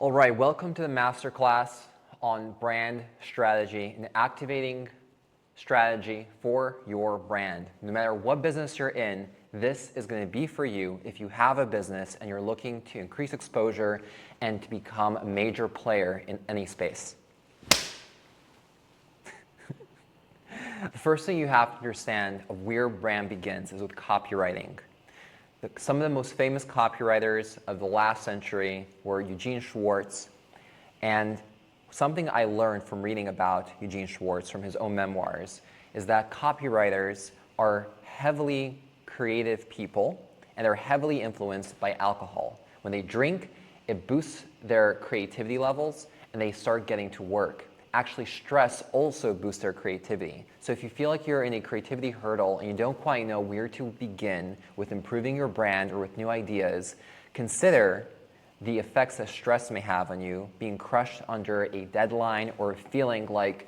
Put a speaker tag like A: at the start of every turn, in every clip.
A: All right, welcome to the Masterclass on brand strategy and activating strategy for your brand. No matter what business you're in, this is going to be for you if you have a business and you're looking to increase exposure and to become a major player in any space. The first thing you have to understand of where brand begins is with copywriting. Some of the most famous copywriters of the last century were Eugene Schwartz, and something I learned from reading about Eugene Schwartz from his own memoirs is that copywriters are heavily creative people and they're heavily influenced by alcohol. When they drink, it boosts their creativity levels and they start getting to work. Actually, stress also boosts their creativity. So if you feel like you're in a creativity hurdle and you don't quite know where to begin with improving your brand or with new ideas, consider the effects that stress may have on you, being crushed under a deadline or feeling like,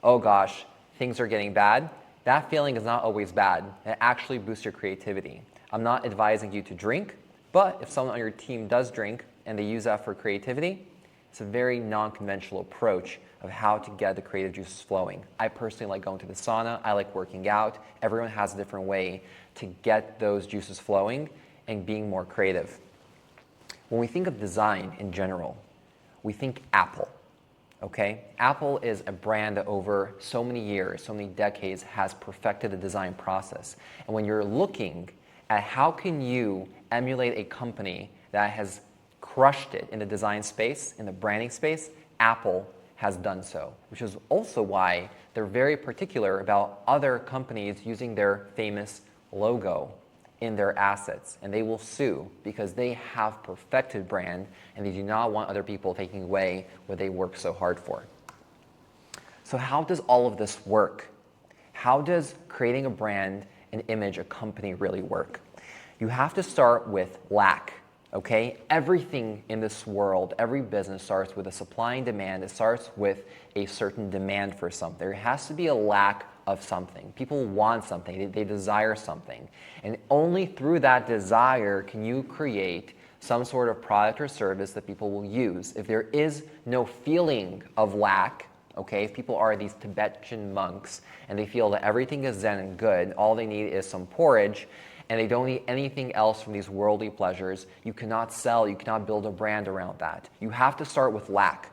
A: oh gosh, things are getting bad. That feeling is not always bad. It actually boosts your creativity. I'm not advising you to drink, but if someone on your team does drink and they use that for creativity, it's a very non-conventional approach of how to get the creative juices flowing. I personally like going to the sauna. I like working out. Everyone has a different way to get those juices flowing and being more creative. When we think of design in general, we think Apple, okay? Apple is a brand that over so many years, so many decades has perfected the design process. And when you're looking at how can you emulate a company that has crushed it in the design space, in the branding space, Apple has done so, which is also why they're very particular about other companies using their famous logo in their assets, and they will sue because they have perfected brand and they do not want other people taking away what they work so hard for. So how does all of this work? How does creating a brand, an image, a company really work? You have to start with lack. Okay, everything in this world, every business starts with a supply and demand. It starts with a certain demand for something. There has to be a lack of something. People want something. They desire something. And only through that desire can you create some sort of product or service that people will use. If there is no feeling of lack, okay, if people are these Tibetan monks and they feel that everything is zen and good, all they need is some porridge, and they don't need anything else from these worldly pleasures, you cannot sell, you cannot build a brand around that. You have to start with lack.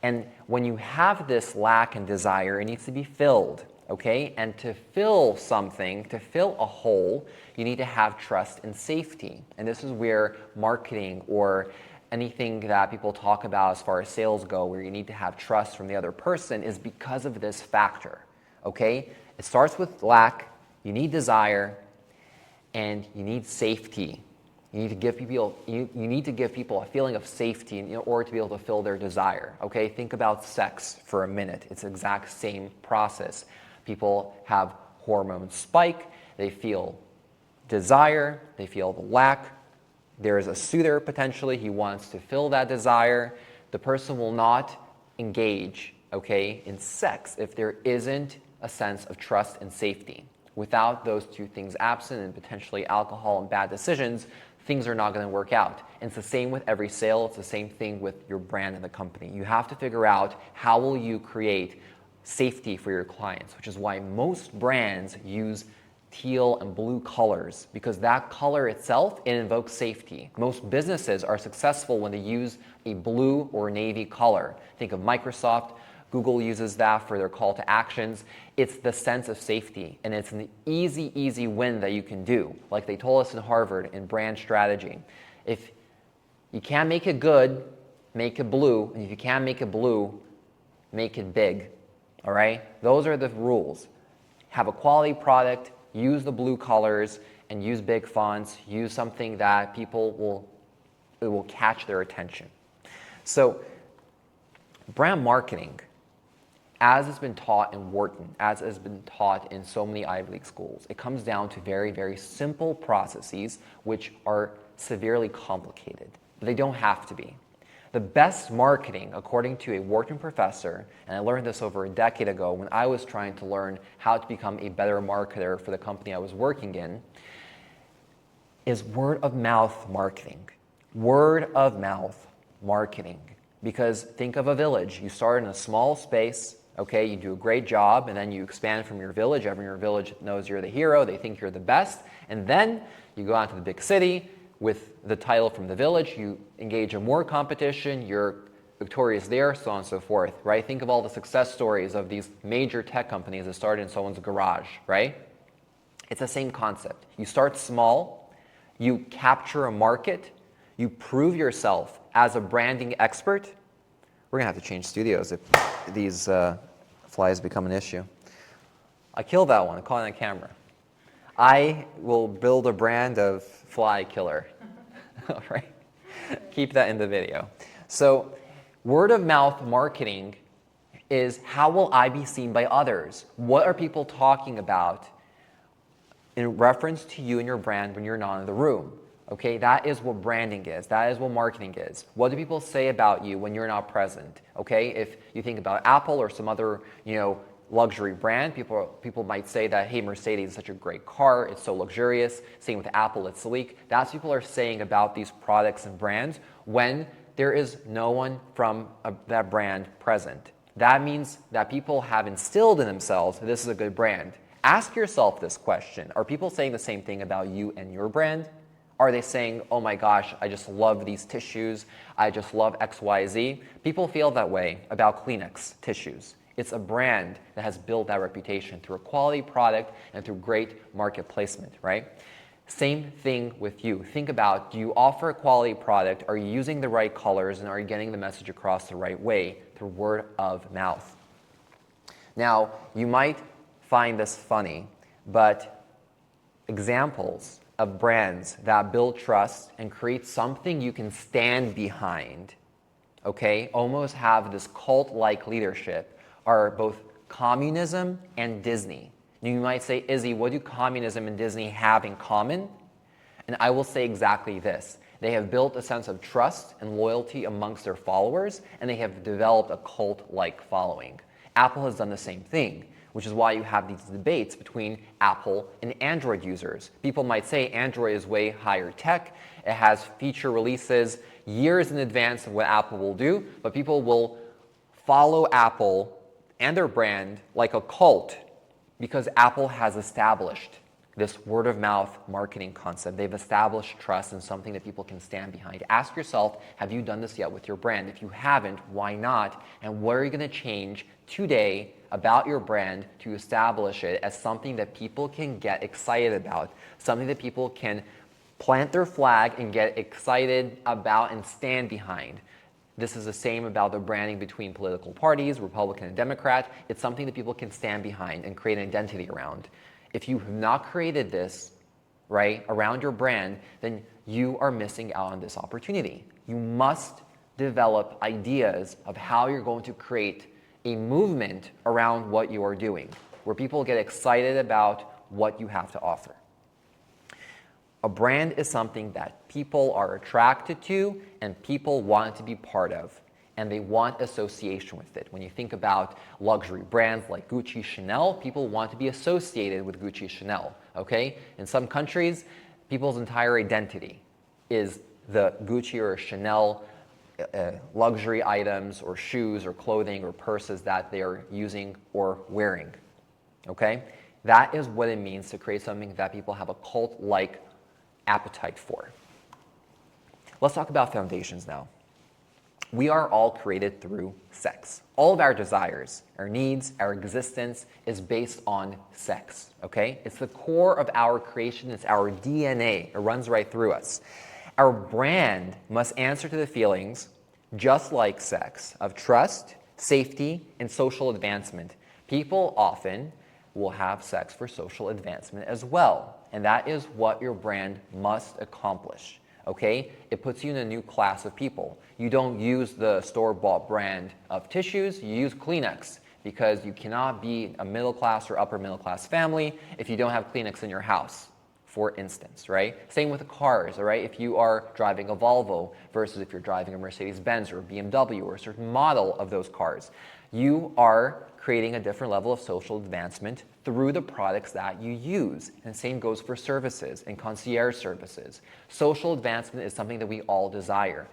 A: And when you have this lack and desire, it needs to be filled, okay? And to fill something, to fill a hole, you need to have trust and safety. And this is where marketing or anything that people talk about as far as sales go, where you need to have trust from the other person, is because of this factor, okay? It starts with lack, you need desire, and you need safety. You need to give people a feeling of safety in order to be able to fill their desire. Okay, think about sex for a minute. It's the exact same process. People have hormones spike. They feel desire. They feel the lack. There is a suitor potentially. He wants to fill that desire. The person will not engage, okay, in sex if there isn't a sense of trust and safety. Without those two things absent and potentially alcohol and bad decisions, things are not going to work out. And it's the same with every sale. It's the same thing with your brand and the company. You have to figure out how will you create safety for your clients, which is why most brands use teal and blue colors, because that color itself, it invokes safety. Most businesses are successful when they use a blue or navy color. Think of Microsoft. Google uses that for their call to actions. It's the sense of safety, and it's an easy win that you can do. Like they told us in Harvard in brand strategy, if you can't make it good, make it blue, and if you can't make it blue, make it big, all right? Those are the rules. Have a quality product, use the blue colors, and use big fonts, use something that people will catch their attention. So brand marketing, as has been taught in Wharton, as has been taught in so many Ivy League schools, it comes down to very simple processes which are severely complicated. But they don't have to be. The best marketing, according to a Wharton professor, and I learned this over a decade ago when I was trying to learn how to become a better marketer for the company I was working in, is word of mouth marketing. Word of mouth marketing. Because think of a village. You start in a small space, okay, you do a great job, and then you expand from your village. Everyone in your village knows you're the hero, they think you're the best, and then you go out to the big city with the title from the village, you engage in more competition, you're victorious there, so on and so forth, right? Think of all the success stories of these major tech companies that started in someone's garage, right? It's the same concept. You start small, you capture a market, you prove yourself as a branding expert. We're going to have to change studios if these flies become an issue. I killed that one. I caught it on camera. I will build a brand of fly killer. All right? Keep that in the video. So word of mouth marketing is how will I be seen by others? What are people talking about in reference to you and your brand when you're not in the room? Okay, that is what branding is. That is what marketing is. What do people say about you when you're not present? Okay, if you think about Apple or some other, luxury brand, people might say that, hey, Mercedes is such a great car. It's so luxurious. Same with Apple, it's sleek. That's what people are saying about these products and brands when there is no one from that brand present. That means that people have instilled in themselves that this is a good brand. Ask yourself this question. Are people saying the same thing about you and your brand? Are they saying, oh my gosh, I just love these tissues, I just love XYZ? People feel that way about Kleenex tissues. It's a brand that has built that reputation through a quality product and through great market placement, right? Same thing with you. Think about, do you offer a quality product? Are you using the right colors? And are you getting the message across the right way through word of mouth? Now, you might find this funny, but examples of brands that build trust and create something you can stand behind, okay, almost have this cult-like leadership, are both communism and Disney. You might say, Izzy, what do communism and Disney have in common? And I will say exactly this. They have built a sense of trust and loyalty amongst their followers, and they have developed a cult-like following. Apple has done the same thing, which is why you have these debates between Apple and Android users. People might say Android is way higher tech, it has feature releases years in advance of what Apple will do, but people will follow Apple and their brand like a cult because Apple has established this word-of-mouth marketing concept. They've established trust in something that people can stand behind. Ask yourself, have you done this yet with your brand? If you haven't, why not? And what are you going to change today about your brand to establish it as something that people can get excited about, something that people can plant their flag and get excited about and stand behind? This is the same about the branding between political parties, Republican and Democrat. It's something that people can stand behind and create an identity around. If you have not created this, right, around your brand, then you are missing out on this opportunity. You must develop ideas of how you're going to create a movement around what you are doing, where people get excited about what you have to offer. A brand is something that people are attracted to and people want to be part of, and they want association with it. When you think about luxury brands like Gucci, Chanel, people want to be associated with Gucci, Chanel, okay? In some countries, people's entire identity is the Gucci or Chanel luxury items or shoes or clothing or purses that they are using or wearing, okay? That is what it means to create something that people have a cult-like appetite for. Let's talk about foundations now. We are all created through sex. All of our desires, our needs, our existence is based on sex, okay? It's the core of our creation. It's our DNA. It runs right through us. Our brand must answer to the feelings, just like sex, of trust, safety, and social advancement. People often will have sex for social advancement as well, and that is what your brand must accomplish. Okay, it puts you in a new class of people. You don't use the store-bought brand of tissues, you use Kleenex because you cannot be a middle class or upper middle class family if you don't have Kleenex in your house, for instance, right? Same with the cars, all right? If you are driving a Volvo versus if you're driving a Mercedes-Benz or a BMW or a certain model of those cars, you are creating a different level of social advancement through the products that you use. And the same goes for services and concierge services. Social advancement is something that we all desire.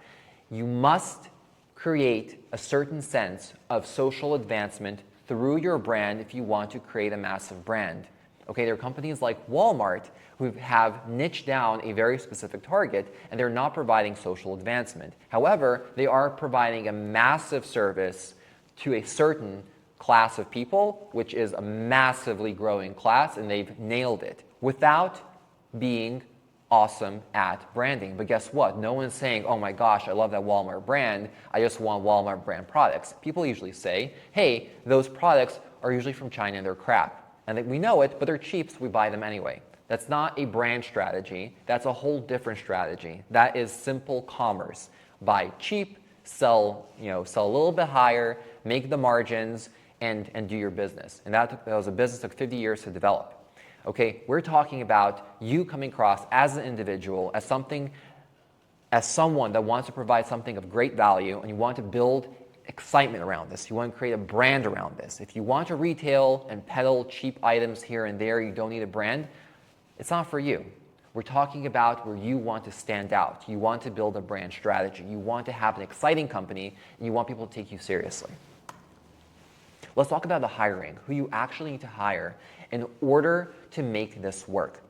A: You must create a certain sense of social advancement through your brand if you want to create a massive brand. Okay, there are companies like Walmart who have niched down a very specific target, and they're not providing social advancement. However, they are providing a massive service to a certain class of people, which is a massively growing class, and they've nailed it without being awesome at branding. But guess what? No one's saying, oh my gosh, I love that Walmart brand. I just want Walmart brand products. People usually say, hey, those products are usually from China and they're crap. And we know it, but they're cheap, so we buy them anyway. That's not a brand strategy. That's a whole different strategy. That is simple commerce. Buy cheap, sell a little bit higher, make the margins, and do your business. And that was a business that took 50 years to develop. Okay, we're talking about you coming across as an individual, as someone that wants to provide something of great value, and you want to build excitement around this. You want to create a brand around this. If you want to retail and peddle cheap items here and there, you don't need a brand, it's not for you. We're talking about where you want to stand out. You want to build a brand strategy. You want to have an exciting company, and you want people to take you seriously. Let's talk about the hiring, who you actually need to hire in order to make this work.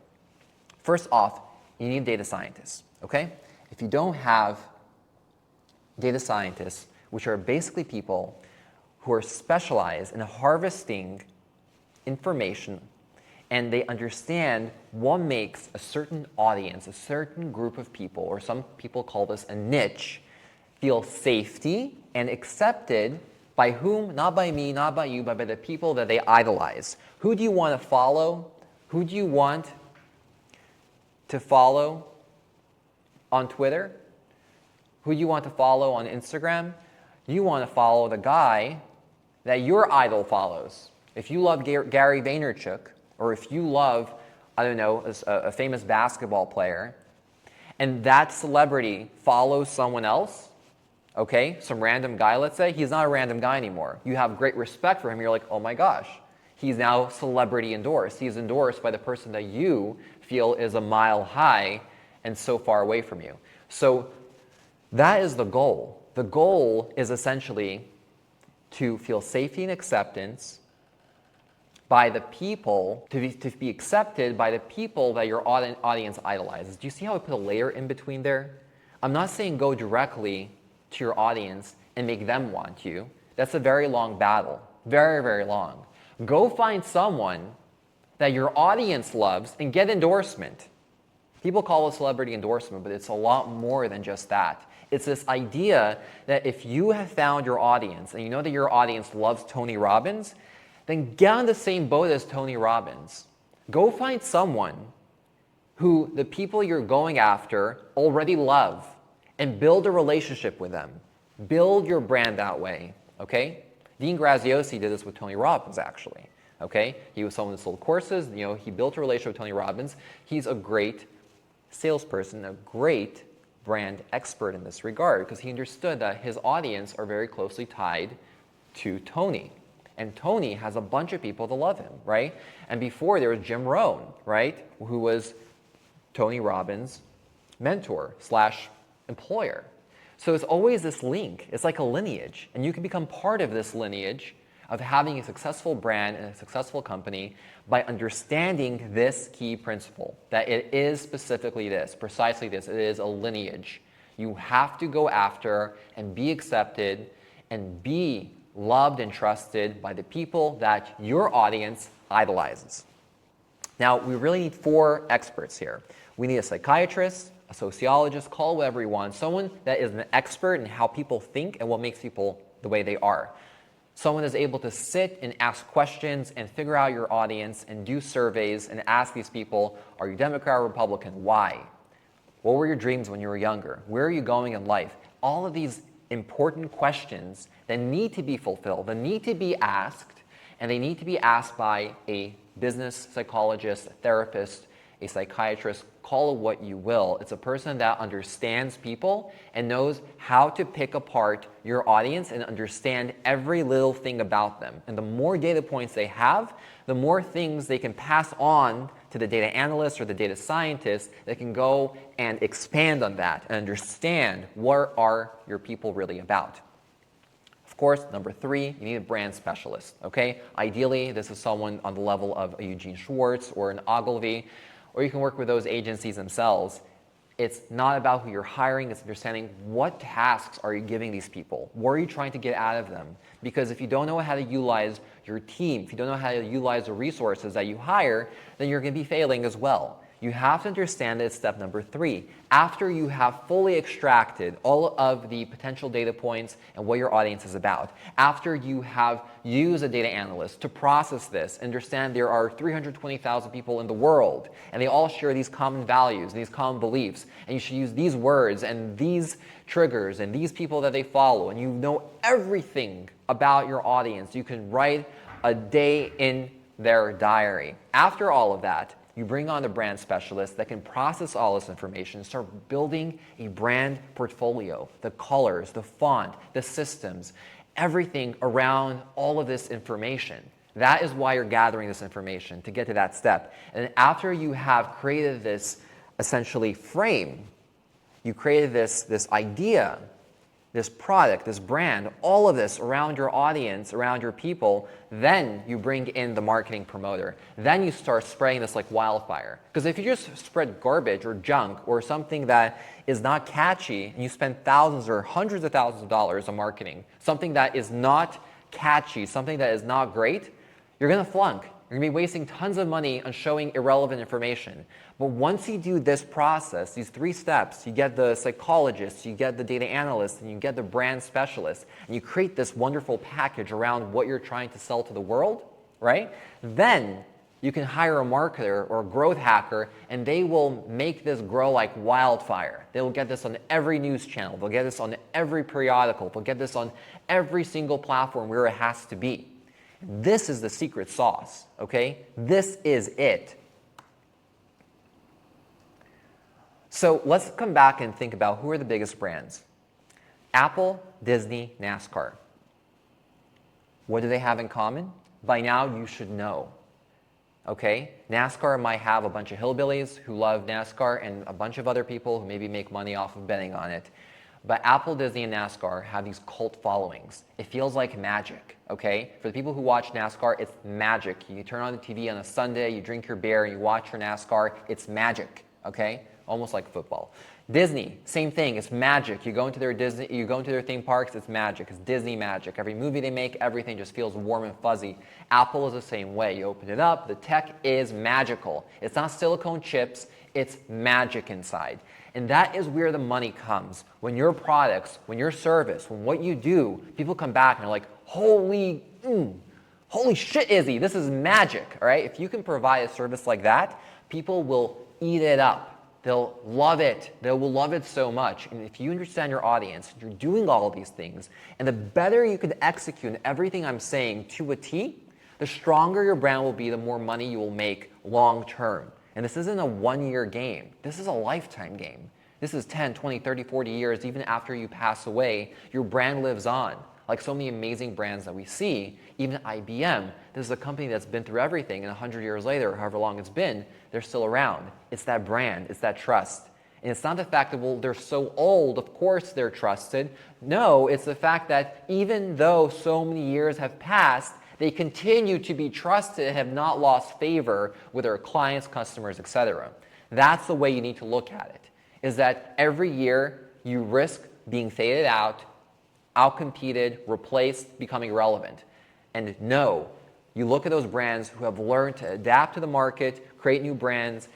A: First off, you need data scientists, okay? If you don't have data scientists, which are basically people who are specialized in harvesting information, and they understand what makes a certain audience, a certain group of people, or some people call this a niche, feel safety and accepted by whom? Not by me, not by you, but by the people that they idolize. Who do you want to follow? Who do you want to follow on Twitter? Who do you want to follow on Instagram? You want to follow the guy that your idol follows. If you love Gary Vaynerchuk, or if you love, I don't know, a famous basketball player, and that celebrity follows someone else, okay, some random guy, let's say, he's not a random guy anymore. You have great respect for him. You're like, oh my gosh, he's now celebrity endorsed. He's endorsed by the person that you feel is a mile high and so far away from you. So that is the goal. The goal is essentially to feel safety and acceptance by the people, to be accepted by the people that your audience idolizes. Do you see how I put a layer in between there? I'm not saying go directly to your audience and make them want you. That's a very long battle, very, very long. Go find someone that your audience loves and get endorsement. People call it celebrity endorsement, but it's a lot more than just that. It's this idea that if you have found your audience and you know that your audience loves Tony Robbins, then get on the same boat as Tony Robbins. Go find someone who the people you're going after already love and build a relationship with them. Build your brand that way, okay? Dean Graziosi did this with Tony Robbins, actually, okay? He was someone that sold courses. He built a relationship with Tony Robbins. He's a great salesperson, a great brand expert in this regard, because he understood that his audience are very closely tied to Tony. And Tony has a bunch of people that love him, right? And before there was Jim Rohn, right? Who was Tony Robbins' mentor / employer. So it's always this link. It's like a lineage. And you can become part of this lineage of having a successful brand and a successful company by understanding this key principle, that it is specifically this, precisely this. It is a lineage. You have to go after and be accepted and be loved and trusted by the people that your audience idolizes. Now, we really need 4 experts here. We need a psychiatrist, a sociologist, call whatever you want, someone that is an expert in how people think and what makes people the way they are. Someone is able to sit and ask questions and figure out your audience and do surveys and ask these people, are you Democrat or Republican? Why? What were your dreams when you were younger? Where are you going in life? All of these important questions that need to be fulfilled, that need to be asked, and they need to be asked by a business psychologist, a therapist, a psychiatrist, call it what you will. It's a person that understands people and knows how to pick apart your audience and understand every little thing about them. And the more data points they have, the more things they can pass on to the data analyst or the data scientist that can go and expand on that and understand what are your people really about. course, number 3, you need a brand specialist, okay? Ideally, this is someone on the level of a Eugene Schwartz or an Ogilvy, or you can work with those agencies themselves. It's not about who you're hiring, it's understanding what tasks are you giving these people? What are you trying to get out of them? Because if you don't know how to utilize your team, if you don't know how to utilize the resources that you hire, then you're going to be failing as well. You have to understand that it's step number 3. After you have fully extracted all of the potential data points and what your audience is about, after you have used a data analyst to process this, understand there are 320,000 people in the world, and they all share these common values, these common beliefs, and you should use these words and these triggers and these people that they follow, and you know everything about your audience. You can write a day in their diary. After all of that, you bring on a brand specialist that can process all this information, start building a brand portfolio, the colors, the font, the systems, everything around all of this information. That is why you're gathering this information, to get to that step. And after you have created this essentially frame, you created this idea, this product, this brand, all of this around your audience, around your people, then you bring in the marketing promoter. Then you start spraying this like wildfire. Because if you just spread garbage or junk or something that is not catchy, and you spend thousands or hundreds of thousands of dollars on marketing, something that is not catchy, something that is not great, you're going to flunk. You're going to be wasting tons of money on showing irrelevant information. But once you do this process, these 3 steps, you get the psychologist, you get the data analyst, and you get the brand specialist, and you create this wonderful package around what you're trying to sell to the world, right? Then you can hire a marketer or a growth hacker, and they will make this grow like wildfire. They will get this on every news channel. They'll get this on every periodical. They'll get this on every single platform where it has to be. This is the secret sauce, okay? This is it. So let's come back and think about who are the biggest brands. Apple, Disney, NASCAR. What do they have in common? By now you should know, okay? NASCAR might have a bunch of hillbillies who love NASCAR and a bunch of other people who maybe make money off of betting on it. But Apple, Disney, and NASCAR have these cult followings. It feels like magic, okay? For the people who watch NASCAR, it's magic. You turn on the TV on a Sunday, you drink your beer, and you watch your NASCAR. It's magic, okay? Almost like football. Disney, same thing. It's magic. You go into their theme parks, it's magic. It's Disney magic. Every movie they make, everything just feels warm and fuzzy. Apple is the same way. You open it up, the tech is magical. It's not silicone chips, it's magic inside. And that is where the money comes. When your products, when your service, when what you do, people come back and are like, holy shit, Izzy, this is magic, all right? If you can provide a service like that, people will eat it up. They'll love it. They will love it so much. And if you understand your audience, you're doing all of these things, and the better you can execute everything I'm saying to a T, the stronger your brand will be, the more money you will make long term. And this isn't a one-year game. This is a lifetime game. This is 10, 20, 30, 40 years. Even after you pass away, your brand lives on. Like so many amazing brands that we see, even IBM, this is a company that's been through everything, and 100 years later, however long it's been, they're still around. It's that brand. It's that trust. And it's not the fact that, well, they're so old, of course they're trusted. No, it's the fact that even though so many years have passed, they continue to be trusted and have not lost favor with their clients, customers, etc. That's the way you need to look at it, is that every year you risk being faded out, outcompeted, replaced, becoming irrelevant. And no, you look at those brands who have learned to adapt to the market, create new brands,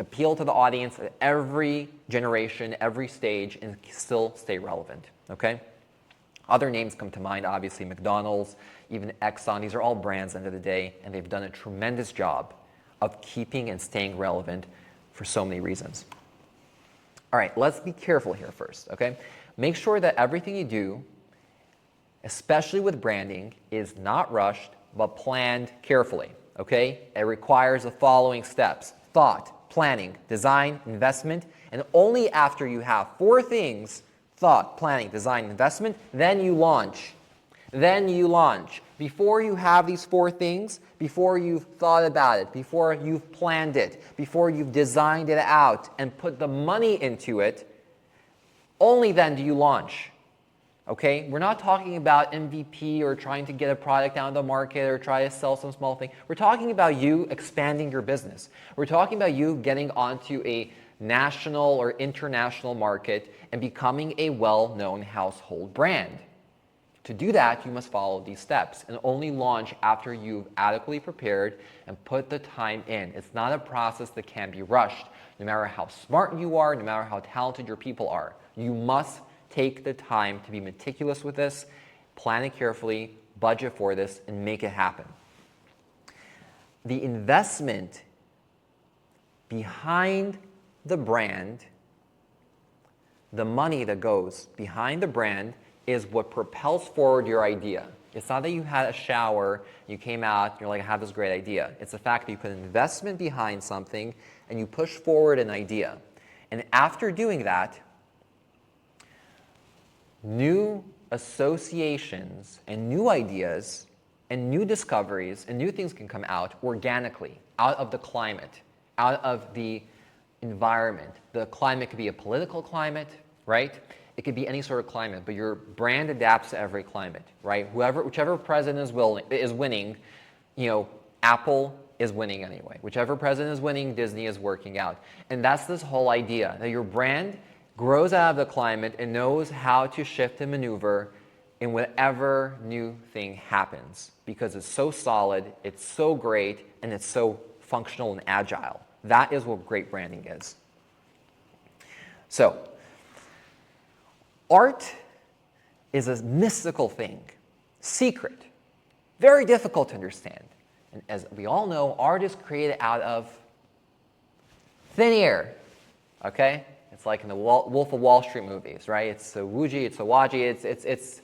A: appeal to the audience at every generation, every stage, and still stay relevant, okay? Other names come to mind, obviously McDonald's, even Exxon. These are all brands at the end of the day, and they've done a tremendous job of keeping and staying relevant for so many reasons. All right, let's be careful here first, okay? Make sure that everything you do, especially with branding, is not rushed, but planned carefully, okay? It requires the following steps: thought, planning, design, investment, and only after you have 4 things, thought, planning, design, investment, then you launch. Then you launch. Before you have these 4 things, before you've thought about it, before you've planned it, before you've designed it out and put the money into it, only then do you launch. Okay? We're not talking about MVP or trying to get a product down the market or try to sell some small thing. We're talking about you expanding your business. We're talking about you getting onto a national or international market and becoming a well-known household brand. To do that, you must follow these steps and only launch after you've adequately prepared and put the time in. It's not a process that can be rushed, no matter how smart you are, no matter how talented your people are. You must take the time to be meticulous with this, plan it carefully, budget for this, and make it happen. The investment behind the brand, the money that goes behind the brand, is what propels forward your idea. It's not that you had a shower, you came out, and you're like, I have this great idea. It's the fact that you put an investment behind something and you push forward an idea. And after doing that, new associations and new ideas and new discoveries and new things can come out organically, out of the climate, out of the environment. The climate could be a political climate, right? It could be any sort of climate, but your brand adapts to every climate, right? Whichever president is winning, Apple is winning anyway. Whichever president is winning, Disney is working out. And that's this whole idea, that your brand grows out of the climate and knows how to shift and maneuver in whatever new thing happens, because it's so solid, it's so great, and it's so functional and agile. That is what great branding is. So, art is a mystical thing, secret, very difficult to understand. And as we all know, art is created out of thin air, okay? It's like in the Wolf of Wall Street movies, right? It's a wuji, it's a waji, it's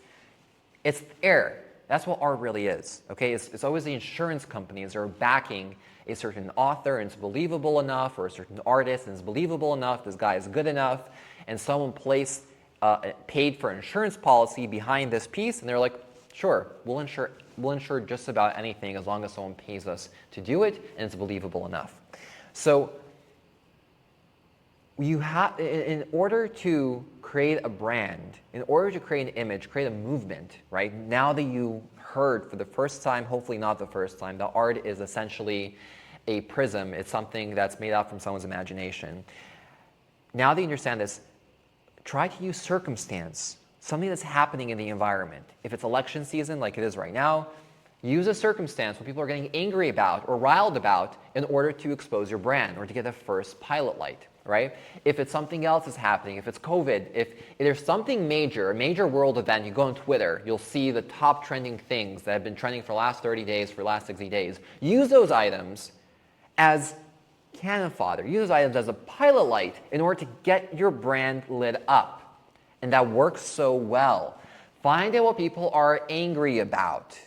A: air. That's what art really is, okay? It's always the insurance companies that are backing a certain author and it's believable enough, or a certain artist and it's believable enough, this guy is good enough, and someone paid for insurance policy behind this piece, and they're like, sure, we'll insure just about anything as long as someone pays us to do it and it's believable enough. So you have, in order to create a brand, in order to create an image, create a movement, right? Now that you heard for the first time, hopefully not the first time, that art is essentially a prism. It's something that's made up from someone's imagination. Now that you understand this, try to use circumstance, something that's happening in the environment. If it's election season like it is right now, use a circumstance what people are getting angry about or riled about in order to expose your brand or to get the first pilot light, right? If it's something else is happening, if it's COVID, if there's something major, a major world event, you go on Twitter, you'll see the top trending things that have been trending for the last 30 days, for the last 60 days. Use those items as cannon fodder. Use those items as a pilot light in order to get your brand lit up. And that works so well. Find out what people are angry about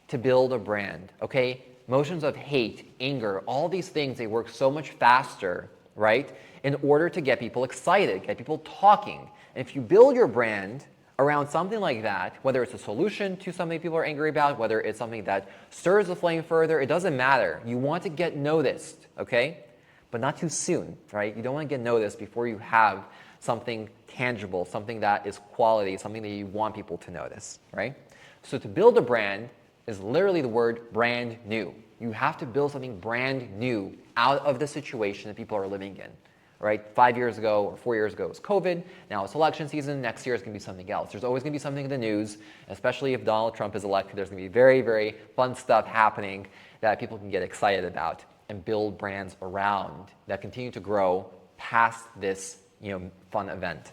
A: to build a brand, okay? Emotions of hate, anger, all these things, they work so much faster, right? In order to get people excited, get people talking. And if you build your brand around something like that, whether it's a solution to something people are angry about, whether it's something that stirs the flame further, it doesn't matter. You want to get noticed, okay? But not too soon, right? You don't want to get noticed before you have something tangible, something that is quality, something that you want people to notice, right? So to build a brand is literally the word brand new. You have to build something brand new out of the situation that people are living in. Right? 5 years ago or 4 years ago it was COVID. Now it's election season. Next year it's going to be something else. There's always going to be something in the news, especially if Donald Trump is elected. There's going to be very, very fun stuff happening that people can get excited about and build brands around that continue to grow past this, fun event.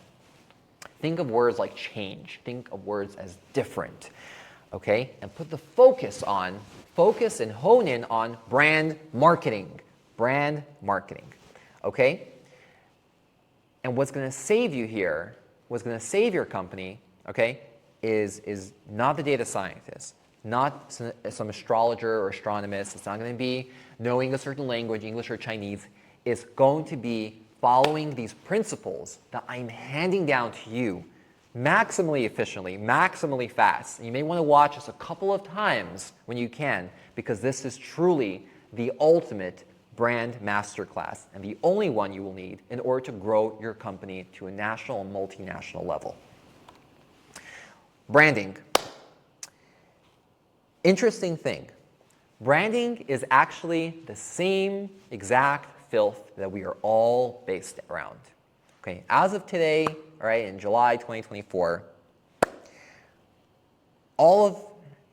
A: Think of words like change. Think of words as different. Okay? And put the focus and hone in on brand marketing. Brand marketing. Okay? And what's going to save you here, what's going to save your company, okay, is not the data scientist, not some astrologer or astronomist. It's not going to be knowing a certain language, English or Chinese. It's going to be following these principles that I'm handing down to you maximally efficiently, maximally fast. And you may want to watch this a couple of times when you can, because this is truly the ultimate brand masterclass, and the only one you will need in order to grow your company to a national and multinational level. Branding. Interesting thing. Branding is actually the same exact filth that we are all based around. Okay, as of today, all right, in July 2024, all of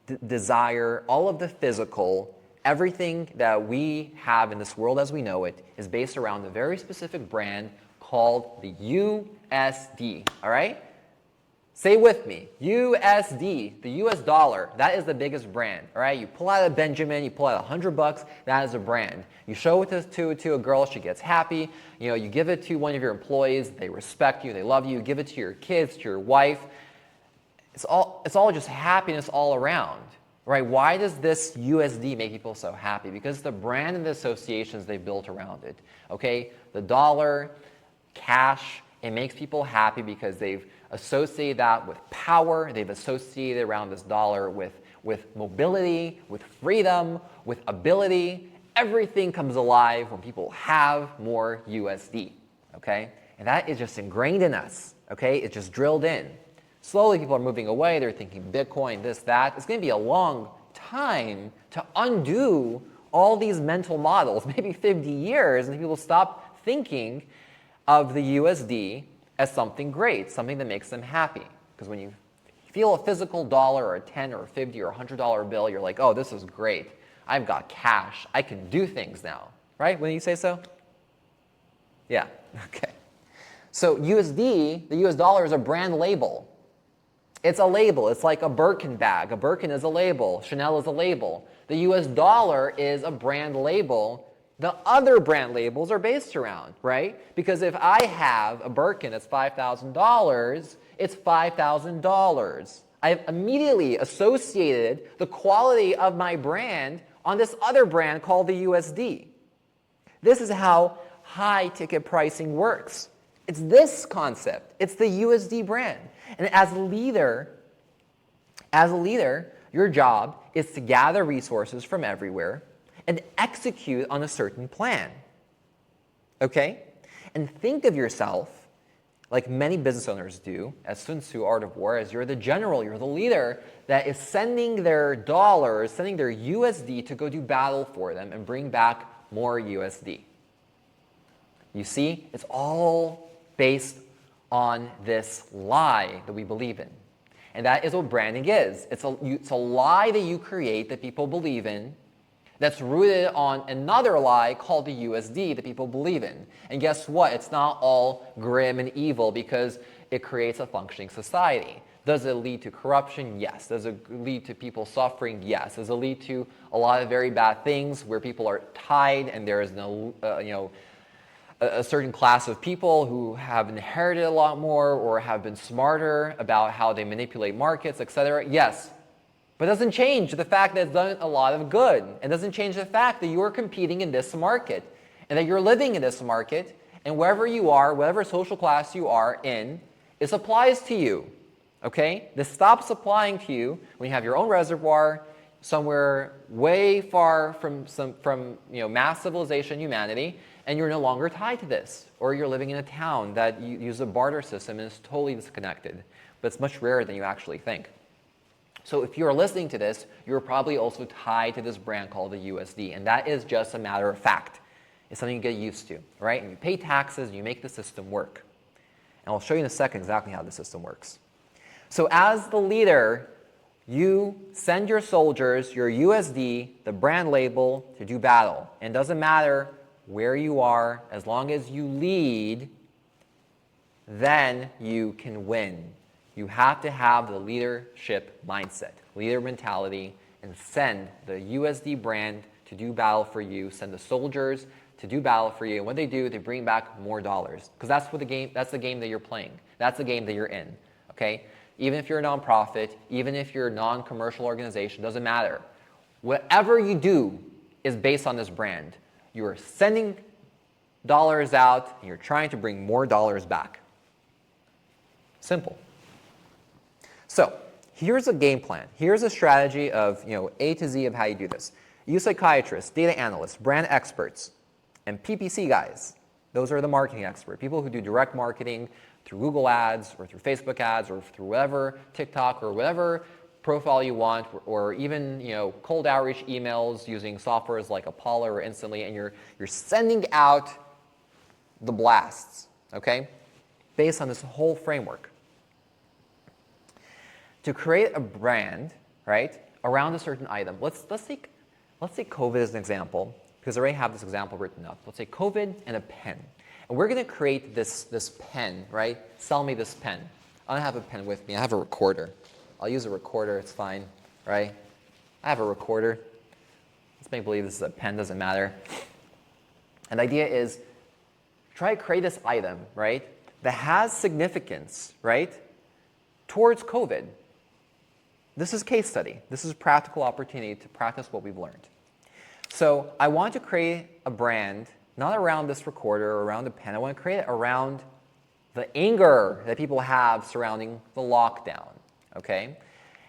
A: the desire, all of the physical, everything that we have in this world as we know it is based around a very specific brand called the USD, all right? Say with me, USD, the US dollar, that is the biggest brand, all right? You pull out a Benjamin, you pull out $100, that is a brand. You show it to a girl, she gets happy. You give it to one of your employees, they respect you, they love you. You give it to your kids, to your wife. It's all just happiness all around, right? Why does this USD make people so happy? Because the brand and the associations they built around it, okay? The dollar, cash, it makes people happy because they've associated that with power. They've associated around this dollar with mobility, with freedom, with ability. Everything comes alive when people have more USD, okay? And that is just ingrained in us, okay? It's just drilled in. Slowly people are moving away. They're thinking Bitcoin, this, that. It's going to be a long time to undo all these mental models, maybe 50 years, and people stop thinking of the USD as something great, something that makes them happy. Because when you feel a physical dollar or a 10 or a 50 or $100 bill, you're like, oh, this is great. I've got cash. I can do things now. Right? Wouldn't you say so? Yeah. Okay. So USD, the US dollar, is a brand label. It's a label. It's like a Birkin bag. A Birkin is a label. Chanel is a label. The US dollar is a brand label. The other brand labels are based around, right? Because if I have a Birkin that's $5,000, it's $5,000. I've immediately associated the quality of my brand on this other brand called the USD. This is how high ticket pricing works. It's this concept. It's the USD brand. And as a leader, your job is to gather resources from everywhere and execute on a certain plan, okay? And think of yourself, like many business owners do, as Sun Tzu, Art of War, as you're the general, you're the leader that is sending their dollars, sending their USD to go do battle for them and bring back more USD. You see, it's all based on this lie that we believe in. And that is what branding is. It's a lie that you create that people believe in, that's rooted on another lie called the USD that people believe in. And guess what? It's not all grim and evil because it creates a functioning society. Does it lead to corruption? Yes. Does it lead to people suffering? Yes. Does it lead to a lot of very bad things where people are tied and there is no, a certain class of people who have inherited a lot more or have been smarter about how they manipulate markets, etc.? Yes. But it doesn't change the fact that it's done a lot of good. It doesn't change the fact that you are competing in this market and that you're living in this market, and wherever you are, whatever social class you are in, this applies to you, okay? This stops applying to you when you have your own reservoir somewhere way far from mass civilization, humanity, and you're no longer tied to this. Or you're living in a town that you use a barter system and is totally disconnected. But it's much rarer than you actually think. So if you're listening to this, you're probably also tied to this brand called the USD, and that is just a matter of fact. It's something you get used to, right? And you pay taxes, and you make the system work. And I'll show you in a second exactly how the system works. So as the leader, you send your soldiers, your USD, the brand label, to do battle. And it doesn't matter where you are, as long as you lead, then you can win. You have to have the leadership mindset, leader mentality, and send the USD brand to do battle for you. Send the soldiers to do battle for you. And what they do, they bring back more dollars. Because that's the game that you're playing. That's the game that you're in. Okay? Even if you're a nonprofit, even if you're a non-commercial organization, doesn't matter. Whatever you do is based on this brand. You are sending dollars out, and you're trying to bring more dollars back. Simple. So here's a game plan. Here's a strategy of A to Z of how you do this. Use psychiatrists, data analysts, brand experts, and PPC guys. Those are the marketing experts, people who do direct marketing through Google ads or through Facebook ads or through whatever, TikTok or whatever profile you want, or even cold outreach emails using softwares like Apollo or Instantly, and you're sending out the blasts, okay, based on this whole framework. To create a brand, right, around a certain item. Let's take COVID as an example, because I already have this example written up. Let's say COVID and a pen. And we're going to create this pen, right? Sell me this pen. I don't have a pen with me. I have a recorder. I'll use a recorder. It's fine, right? I have a recorder. Let's make believe this is a pen. Doesn't matter. And the idea is try to create this item, right, that has significance, right, towards COVID. This is a case study. This is a practical opportunity to practice what we've learned. So I want to create a brand, not around this recorder or around a pen. I want to create it around the anger that people have surrounding the lockdown, okay?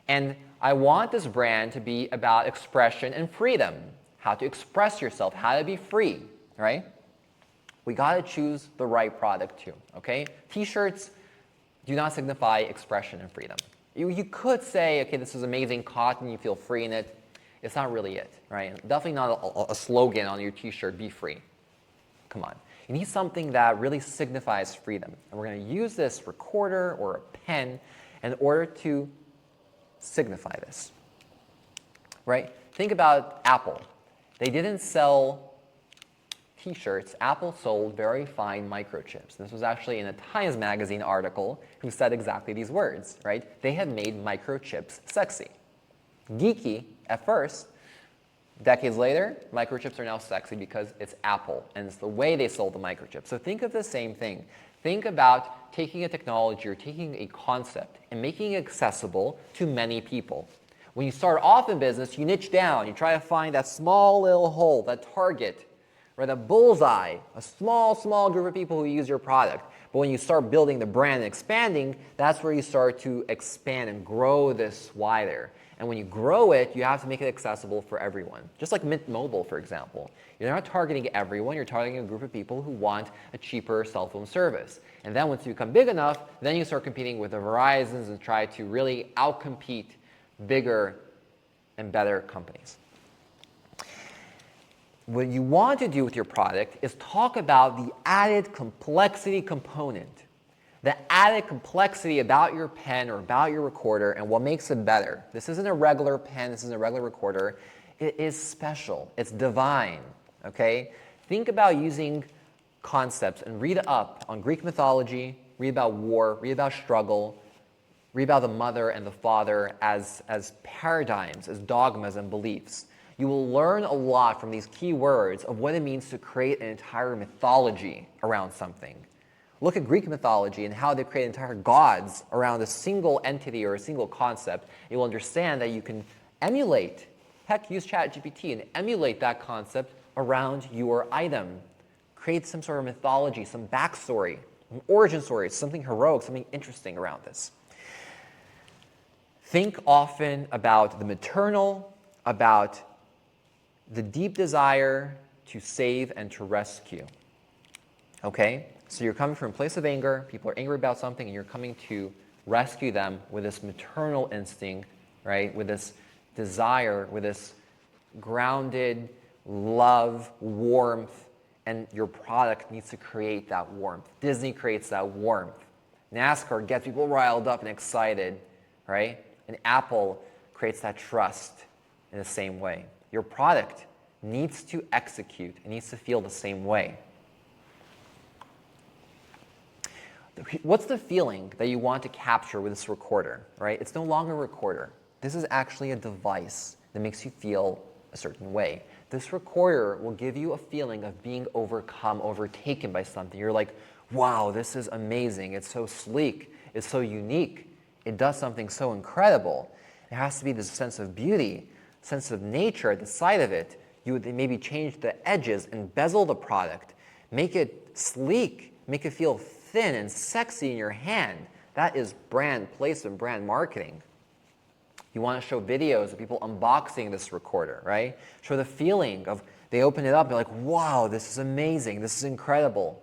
A: And I want this brand to be about expression and freedom, how to express yourself, how to be free, right? We got to choose the right product too, okay? T-shirts do not signify expression and freedom. You could say, okay, this is amazing cotton, you feel free in it. It's not really it, right? Definitely not a slogan on your T-shirt, be free. Come on. You need something that really signifies freedom. And we're going to use this recorder or a pen in order to signify this, right? Think about Apple. They didn't sell T-shirts. Apple sold very fine microchips. This was actually in a Times Magazine article who said exactly these words, right? They had made microchips sexy. Geeky at first. Decades later, microchips are now sexy because it's Apple, and it's the way they sold the microchip. So think of the same thing. Think about taking a technology or taking a concept and making it accessible to many people. When you start off in business, you niche down. You try to find that small little hole, that target, or the bullseye, a small group of people who use your product. But when you start building the brand and expanding, that's where you start to expand and grow this wider. And when you grow it, you have to make it accessible for everyone. Just like Mint Mobile, for example. You're not targeting everyone, you're targeting a group of people who want a cheaper cell phone service. And then once you become big enough, then you start competing with the Verizons and try to really outcompete bigger and better companies. What you want to do with your product is talk about the added complexity component. The added complexity about your pen or about your recorder and what makes it better. This isn't a regular pen, this isn't a regular recorder. It is special, it's divine, okay? Think about using concepts and read up on Greek mythology, read about war, read about struggle, read about the mother and the father as paradigms, as dogmas and beliefs. You will learn a lot from these key words of what it means to create an entire mythology around something. Look at Greek mythology and how they create entire gods around a single entity or a single concept. You will understand that you can emulate, heck, use ChatGPT and emulate that concept around your item. Create some sort of mythology, some backstory, an origin story, something heroic, something interesting around this. Think often about the maternal, about the deep desire to save and to rescue. Okay? So you're coming from a place of anger, people are angry about something, and you're coming to rescue them with this maternal instinct, right? With this desire, with this grounded love, warmth, and your product needs to create that warmth. Disney creates that warmth. NASCAR gets people riled up and excited, right? And Apple creates that trust in the same way. Your product needs to execute, it needs to feel the same way. What's the feeling that you want to capture with this recorder, right? It's no longer a recorder. This is actually a device that makes you feel a certain way. This recorder will give you a feeling of being overcome, overtaken by something. You're like, wow, this is amazing. It's so sleek. It's so unique. It does something so incredible. There has to be this sense of beauty, sense of nature at the side of it. You would maybe change the edges and bezel the product. Make it sleek. Make it feel thin and sexy in your hand. That is brand placement, brand marketing. You want to show videos of people unboxing this recorder, right? Show the feeling of they open it up, they're like, wow, this is amazing, this is incredible.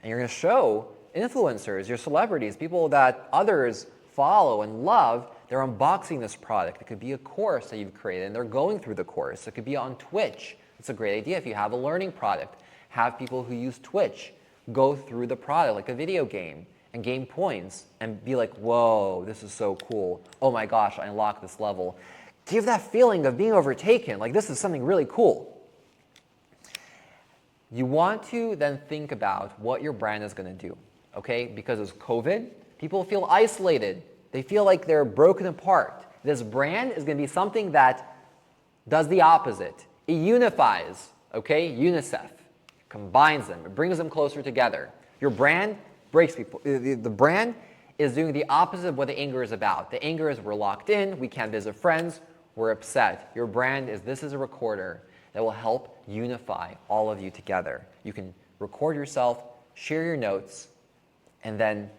A: And you're going to show influencers, your celebrities, people that others follow and love, they're unboxing this product. It could be a course that you've created and they're going through the course. It could be on Twitch. It's a great idea if you have a learning product. Have people who use Twitch go through the product like a video game and gain points and be like, whoa, this is so cool. Oh my gosh, I unlocked this level. Give that feeling of being overtaken, like this is something really cool. You want to then think about what your brand is going to do, okay? Because it's COVID, people feel isolated. They feel like they're broken apart. This brand is going to be something that does the opposite. It unifies, okay? UNICEF. Combines them. It brings them closer together. Your brand breaks people. The brand is doing the opposite of what the anger is about. The anger is we're locked in, we can't visit friends, we're upset. Your brand is this is a recorder that will help unify all of you together. You can record yourself, share your notes, and then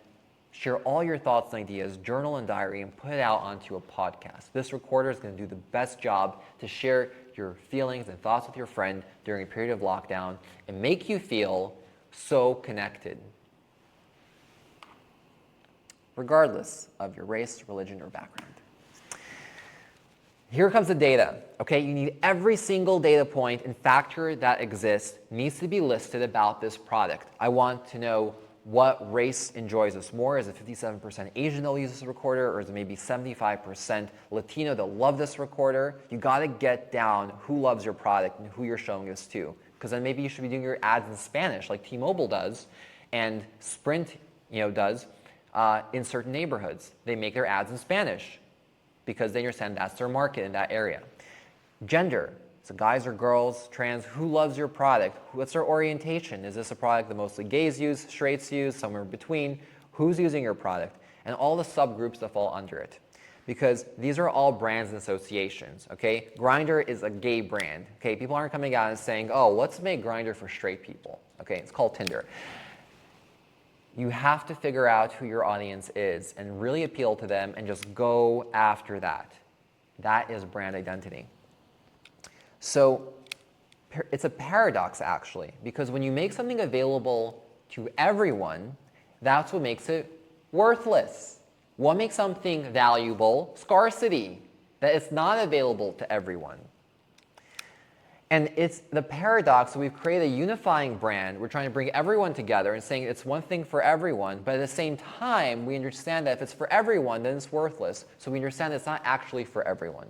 A: share all your thoughts and ideas, journal and diary, and put it out onto a podcast. This recorder is going to do the best job to share your feelings and thoughts with your friend during a period of lockdown and make you feel so connected, regardless of your race, religion, or background. Here comes the data, okay? You need every single data point and factor that exists needs to be listed about this product. I want to know what race enjoys this more. Is it 57% Asian that will use this recorder, or is it maybe 75% Latino that love this recorder? You got to get down who loves your product and who you're showing this to, because then maybe you should be doing your ads in Spanish like T-Mobile does and Sprint does in certain neighborhoods. They make their ads in Spanish because they understand that's their market in that area. Gender. So guys or girls, trans, who loves your product? What's their orientation? Is this a product that mostly gays use, straights use, somewhere in between? Who's using your product? And all the subgroups that fall under it. Because these are all brands and associations, okay? Grindr is a gay brand, okay? People aren't coming out and saying, oh, let's make Grindr for straight people, okay? It's called Tinder. You have to figure out who your audience is and really appeal to them and just go after that. That is brand identity. So it's a paradox, actually, because when you make something available to everyone, that's what makes it worthless. What makes something valuable? Scarcity, that it's not available to everyone. And it's the paradox that we've created a unifying brand. We're trying to bring everyone together and saying it's one thing for everyone, but at the same time, we understand that if it's for everyone, then it's worthless. So we understand it's not actually for everyone.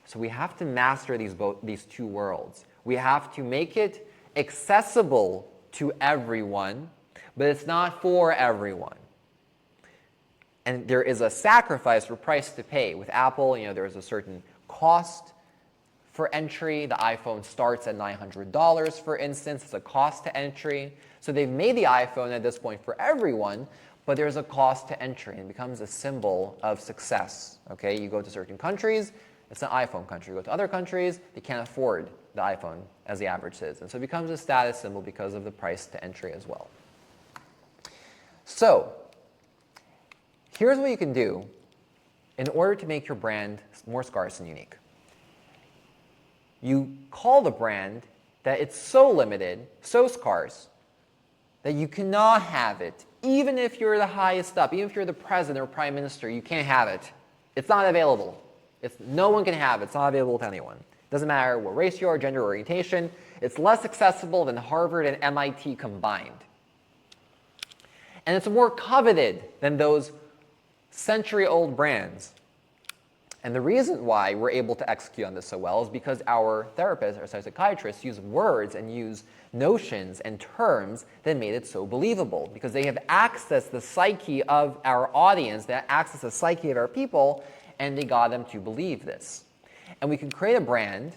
A: So we have to master these two worlds. We have to make it accessible to everyone, but it's not for everyone. And there is a sacrifice or price to pay. With Apple, there is a certain cost for entry. The iPhone starts at $900, for instance. It's a cost to entry. So they've made the iPhone at this point for everyone, but there's a cost to entry. And it becomes a symbol of success. Okay, you go to certain countries, it's an iPhone country. You go to other countries, they can't afford the iPhone as the average citizen. So it becomes a status symbol because of the price to entry as well. So here's what you can do in order to make your brand more scarce and unique. You call the brand that it's so limited, so scarce, that you cannot have it. Even if you're the highest up, even if you're the president or prime minister, you can't have it. It's not available. No one can have it. It's not available to anyone. It doesn't matter what race you are, gender, orientation. It's less accessible than Harvard and MIT combined. And it's more coveted than those century-old brands. And the reason why we're able to execute on this so well is because our therapists, our psychiatrists, use words and use notions and terms that made it so believable, because they have accessed the psyche of our audience, they access the psyche of our people, and they got them to believe this. And we can create a brand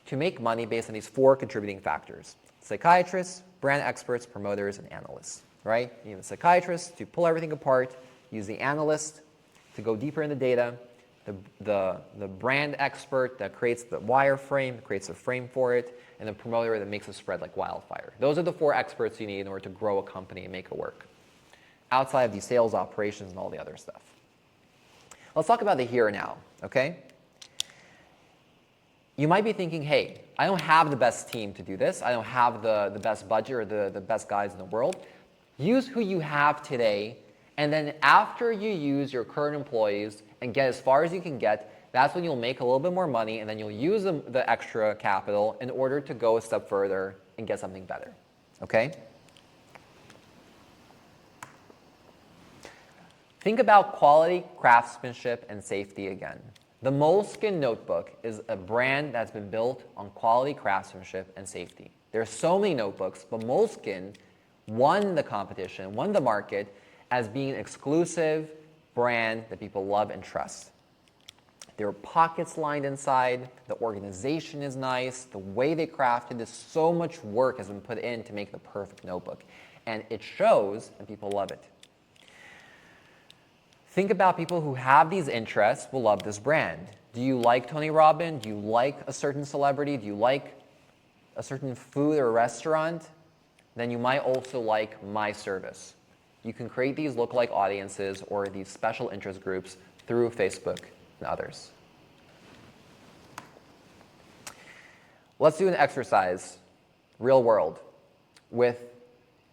A: to make money based on these four contributing factors: psychiatrists, brand experts, promoters, and analysts, right? You have a psychiatrist to pull everything apart, use the analyst to go deeper in the data, the brand expert that creates the wireframe, creates a frame for it, and the promoter that makes it spread like wildfire. Those are the four experts you need in order to grow a company and make it work, outside of the sales operations and all the other stuff. Let's talk about the here and now, okay? You might be thinking, hey, I don't have the best team to do this. I don't have the best budget or the best guys in the world. Use who you have today, and then after you use your current employees and get as far as you can get, that's when you'll make a little bit more money, and then you'll use the extra capital in order to go a step further and get something better. Okay? Think about quality, craftsmanship, and safety again. The Moleskine notebook is a brand that's been built on quality, craftsmanship, and safety. There are so many notebooks, but Moleskine won the competition, won the market as being an exclusive brand that people love and trust. There are pockets lined inside, the organization is nice, the way they crafted this, so much work has been put in to make the perfect notebook. And it shows, and people love it. Think about people who have these interests will love this brand. Do you like Tony Robbins? Do you like a certain celebrity? Do you like a certain food or restaurant? Then you might also like my service. You can create these lookalike audiences or these special interest groups through Facebook and others. Let's do an exercise, real world, with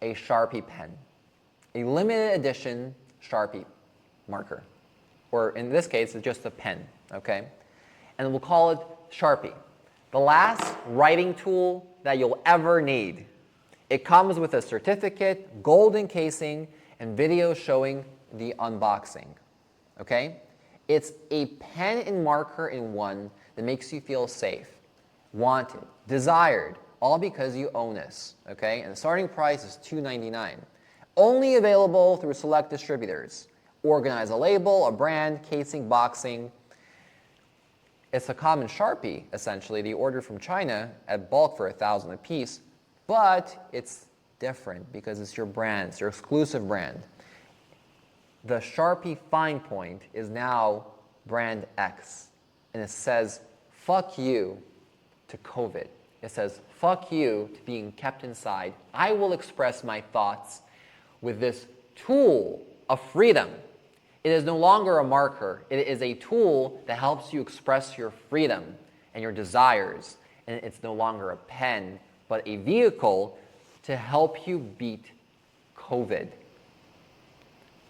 A: a Sharpie pen, a limited edition Sharpie marker, or in this case, it's just a pen, okay? And we'll call it Sharpie, the last writing tool that you'll ever need. It comes with a certificate, golden casing, and video showing the unboxing, okay? It's a pen and marker in one that makes you feel safe, wanted, desired, all because you own this, okay? And the starting price is $2.99. Only available through select distributors. Organize a label, a brand, casing, boxing. It's a common Sharpie, essentially, that you order from China at bulk for $1,000 a piece, but it's different because it's your brand, it's your exclusive brand. The Sharpie fine point is now brand X, and it says, fuck you to COVID. It says, fuck you to being kept inside. I will express my thoughts with this tool of freedom. It is no longer a marker. It is a tool that helps you express your freedom and your desires. And it's no longer a pen, but a vehicle to help you beat COVID.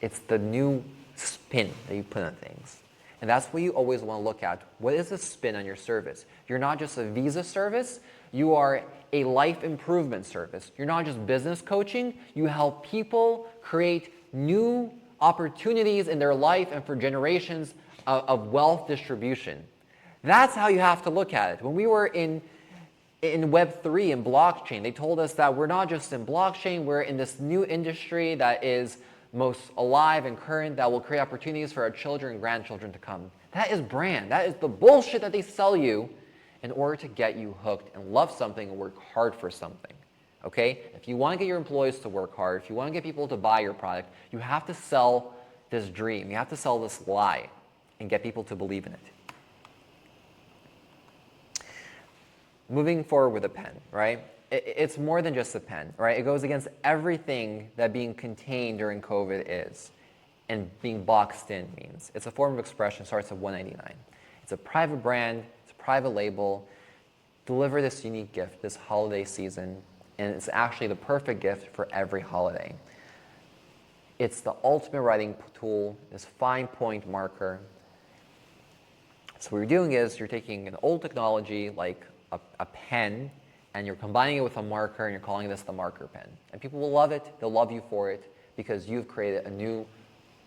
A: It's the new spin that you put on things. And that's what you always want to look at. What is the spin on your service? You're not just a visa service. You are a life improvement service. You're not just business coaching. You help people create new opportunities in their life and for generations of wealth distribution. That's how you have to look at it. When we were in Web3 and blockchain, they told us that we're not just in blockchain, we're in this new industry that is most alive and current, that will create opportunities for our children and grandchildren to come. That is brand. That is the bullshit that they sell you in order to get you hooked and love something and work hard for something. Okay? If you want to get your employees to work hard, if you want to get people to buy your product, you have to sell this dream. You have to sell this lie and get people to believe in it. Moving forward with a pen, right? It's more than just a pen, right? It goes against everything that being contained during COVID is and being boxed in means. It's a form of expression, starts at $1.99. It's a private brand, it's a private label. Deliver this unique gift this holiday season, and it's actually the perfect gift for every holiday. It's the ultimate writing tool, this fine point marker. So what you're doing is you're taking an old technology like a pen, and you're combining it with a marker, and you're calling this the marker pen. And people will love it, they'll love you for it, because you've created a new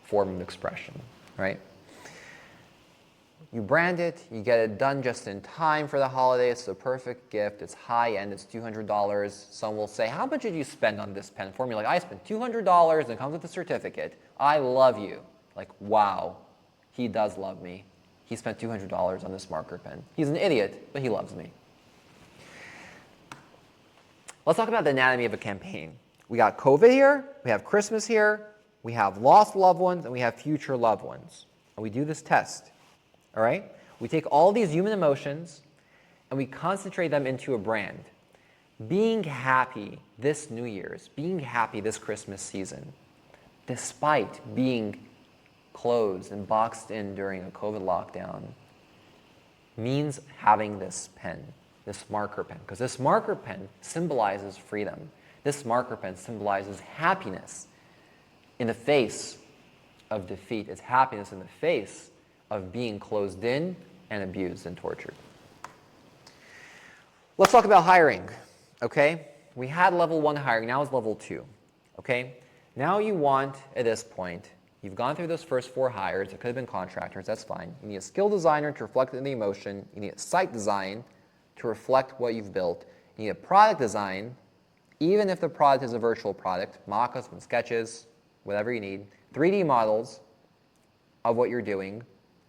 A: form of expression, right? You brand it, you get it done just in time for the holidays, it's the perfect gift, it's high-end, it's $200. Some will say, how much did you spend on this pen for me? Like, I spent $200, and it comes with a certificate. I love you. Like, wow, he does love me. He spent $200 on this marker pen. He's an idiot, but he loves me. Let's talk about the anatomy of a campaign. We got COVID here, we have Christmas here, we have lost loved ones, and we have future loved ones. And we do this test, all right? We take all these human emotions and we concentrate them into a brand. Being happy this New Year's, being happy this Christmas season, despite being closed and boxed in during a COVID lockdown, means having this pen, this marker pen, because this marker pen symbolizes freedom. This marker pen symbolizes happiness in the face of defeat. It's happiness in the face of being closed in and abused and tortured. Let's talk about hiring, okay? We had level 1 hiring, now it's level 2, okay? Now you want, at this point, you've gone through those first 4 hires, it could have been contractors, that's fine. You need a skill designer to reflect the emotion, you need a site design to reflect what you've built, you need a product design, even if the product is a virtual product, mock-ups and sketches, whatever you need, 3D models of what you're doing,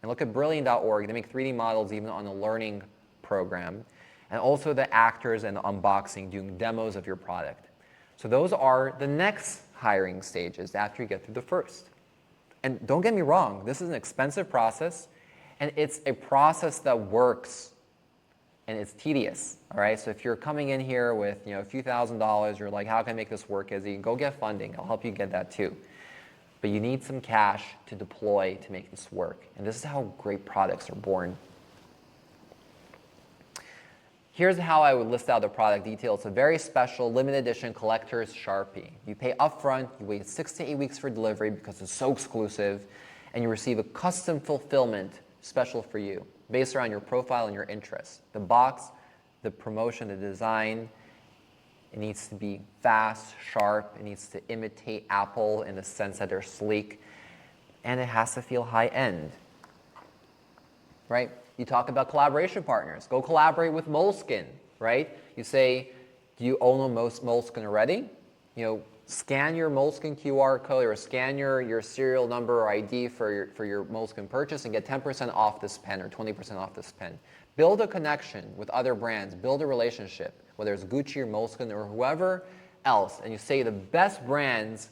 A: and look at Brilliant.org, they make 3D models even on a learning program, and also the actors and the unboxing, doing demos of your product. So those are the next hiring stages after you get through the first. And don't get me wrong, this is an expensive process, and it's a process that works, and it's tedious, all right? So if you're coming in here with a few $1,000s, you're like, how can I make this work, Izzy? Go get funding, I'll help you get that too. But you need some cash to deploy to make this work. And this is how great products are born. Here's how I would list out the product details. It's a very special limited edition collector's Sharpie. You pay upfront, you wait 6 to 8 weeks for delivery because it's so exclusive, and you receive a custom fulfillment special for you, based around your profile and your interests. The box, the promotion, the design, it needs to be fast, sharp, it needs to imitate Apple in the sense that they're sleek, and it has to feel high-end, right? You talk about collaboration partners. Go collaborate with Moleskine, right? You say, do you own a Moleskine already? Scan your Moleskine QR code or scan your serial number or ID for your Moleskine purchase and get 10% off this pen or 20% off this pen. Build a connection with other brands. Build a relationship, whether it's Gucci or Moleskine or whoever else. And you say the best brands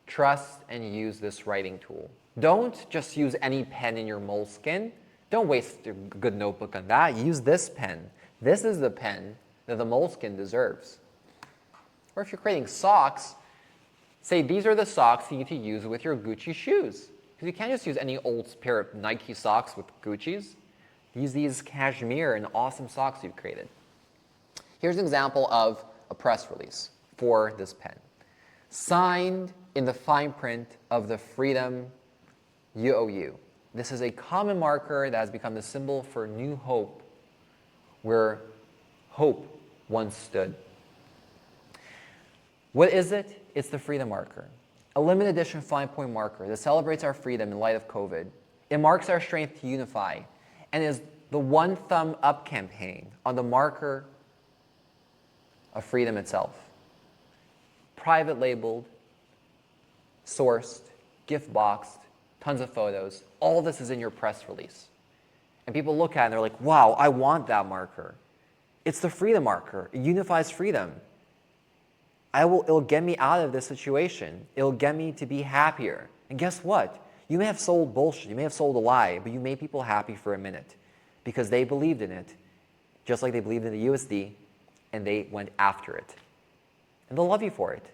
A: trust and use this writing tool. Don't just use any pen in your Moleskine. Don't waste your good notebook on that. Use this pen. This is the pen that the Moleskine deserves. Or if you're creating socks, say these are the socks you need to use with your Gucci shoes. Because you can't just use any old pair of Nike socks with Gucci's. Use these cashmere and awesome socks you've created. Here's an example of a press release for this pen. Signed in the fine print of the freedom you. This is a common marker that has become the symbol for new hope, where hope once stood. What is it? It's the freedom marker, a limited edition fine point marker that celebrates our freedom in light of COVID. It marks our strength to unify and is the one thumb up campaign on the marker of freedom itself. Private labeled, sourced, gift boxed, tons of photos. All this is in your press release. And people look at it and they're like, wow, I want that marker. It's the freedom marker. It unifies freedom. It'll get me out of this situation. It'll get me to be happier. And guess what? You may have sold bullshit. You may have sold a lie, but you made people happy for a minute because they believed in it, just like they believed in the USD, and they went after it. And they'll love you for it.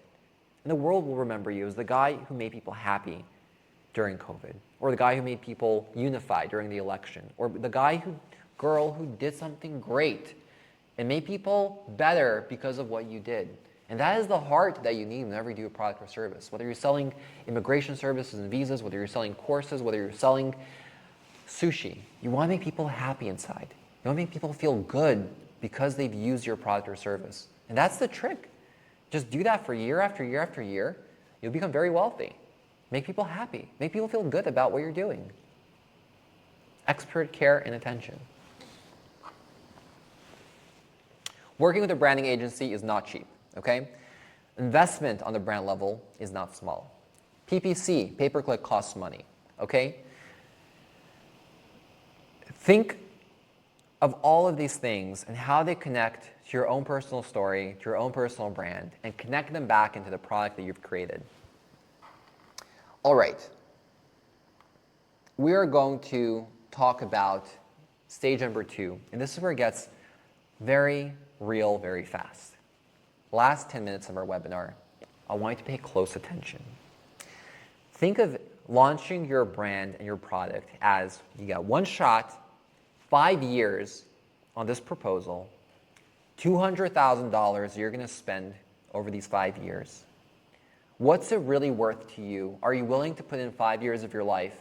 A: And the world will remember you as the guy who made people happy during COVID, or the guy who made people unify during the election, or the girl who did something great and made people better because of what you did. And that is the heart that you need whenever you do a product or service. Whether you're selling immigration services and visas, whether you're selling courses, whether you're selling sushi, you want to make people happy inside. You want to make people feel good because they've used your product or service. And that's the trick. Just do that for year after year after year. You'll become very wealthy. Make people happy. Make people feel good about what you're doing. Expert care and attention. Working with a branding agency is not cheap, okay? Investment on the brand level is not small. PPC, pay-per-click, costs money, okay? Think of all of these things and how they connect to your own personal story, to your own personal brand, and connect them back into the product that you've created. All right, we are going to talk about stage number 2, and this is where it gets very real, very fast. Last 10 minutes of our webinar, I want you to pay close attention. Think of launching your brand and your product as you got one shot, 5 years on this proposal, $200,000 you're going to spend over these 5 years? What's it really worth to you? Are you willing to put in 5 years of your life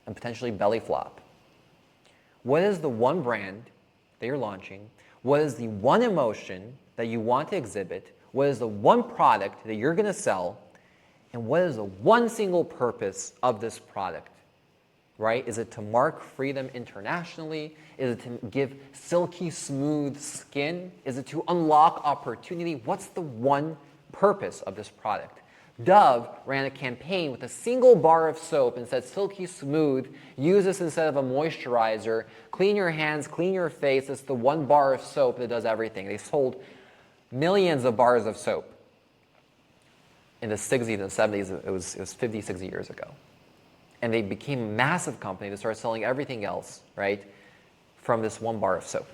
A: and potentially belly flop? What is the one brand that you're launching? What is the one emotion that you want to exhibit? What is the one product that you're going to sell? And what is the one single purpose of this product? Right? Is it to mark freedom internationally? Is it to give silky smooth skin? Is it to unlock opportunity? What's the one purpose of this product? Dove ran a campaign with a single bar of soap and said, silky smooth, use this instead of a moisturizer, clean your hands, clean your face. It's the one bar of soap that does everything. They sold millions of bars of soap. In the 60s and 70s, it was 50, 60 years ago. And they became a massive company that started selling everything else, right, from this one bar of soap.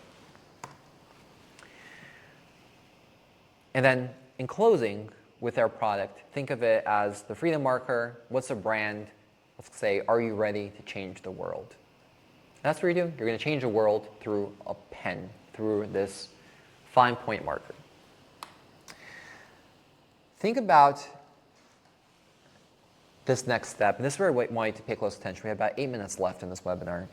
A: And then in closing with their product, think of it as the freedom marker. What's a brand? Let's say, are you ready to change the world? That's what you're doing. You're going to change the world through a pen, through this fine point marker. Think about this next step, and this is where I want you to pay close attention. We have about 8 minutes left in this webinar.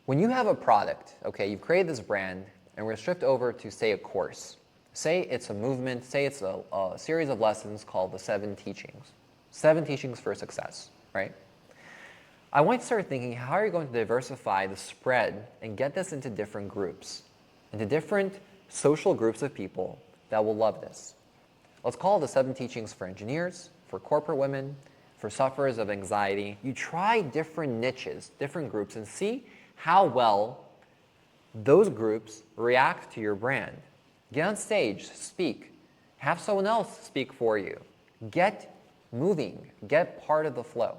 A: When you have a product, okay, you've created this brand, and we're going to shift over to, say, a course. Say it's a movement, say it's a series of lessons called the 7 Teachings. 7 Teachings for Success, right? I want you to start thinking, how are you going to diversify the spread and get this into different groups, into different social groups of people that will love this? Let's call it the 7 Teachings for engineers, for corporate women, for sufferers of anxiety. You try different niches, different groups, and see how well those groups react to your brand. Get on stage, speak. Have someone else speak for you. Get moving. Get part of the flow.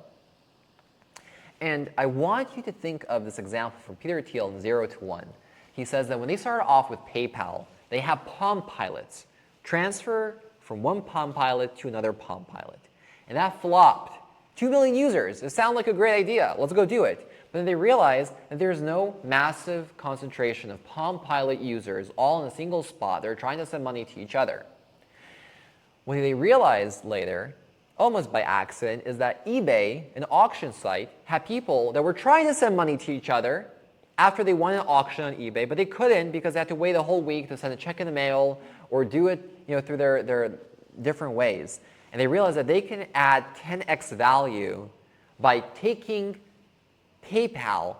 A: And I want you to think of this example from Peter Thiel in 0 to 1. He says that when they started off with PayPal, they have Palm Pilots. Transfer from one Palm Pilot to another Palm Pilot. And that flopped. 2 million users. It sounded like a great idea. Let's go do it. But then they realized that there's no massive concentration of Palm Pilot users all in a single spot. They're trying to send money to each other. What they realized later, almost by accident, is that eBay, an auction site, had people that were trying to send money to each other after they won an auction on eBay, but they couldn't because they had to wait a whole week to send a check in the mail or do it, through their different ways. And they realized that they can add 10x value by taking PayPal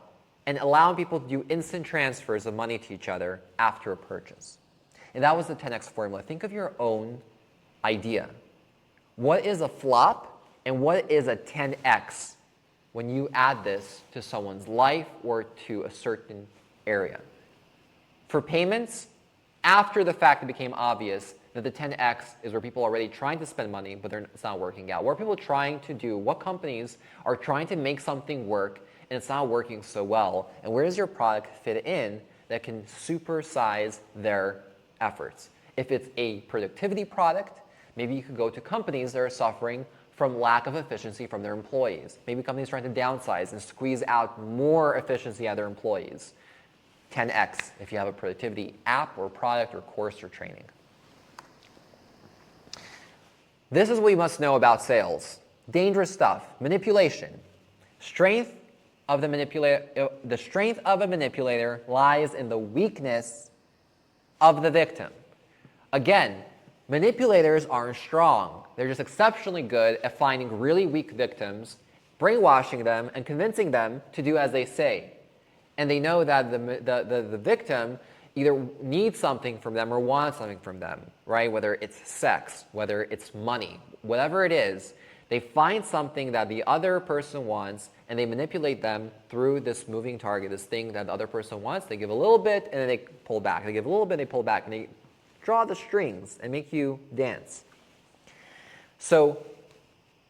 A: and allowing people to do instant transfers of money to each other after a purchase. And that was the 10x formula. Think of your own idea. What is a flop and what is a 10x when you add this to someone's life or to a certain area? For payments, after the fact it became obvious that the 10x is where people are already trying to spend money, but it's not working out. What are people trying to do? What companies are trying to make something work and it's not working so well? And where does your product fit in that can supersize their efforts? If it's a productivity product, maybe you could go to companies that are suffering from lack of efficiency from their employees. Maybe companies trying to downsize and squeeze out more efficiency out of their employees. 10x if you have a productivity app or product or course or training. This is what you must know about sales. Dangerous stuff. Manipulation. The strength of a manipulator lies in the weakness of the victim. Again, manipulators aren't strong. They're just exceptionally good at finding really weak victims, brainwashing them, and convincing them to do as they say. And they know that the victim either needs something from them or wants something from them, right? Whether it's sex, whether it's money, whatever it is, they find something that the other person wants and they manipulate them through this moving target, this thing that the other person wants. They give a little bit and then they pull back. They give a little bit, they pull back, and they draw the strings and make you dance. So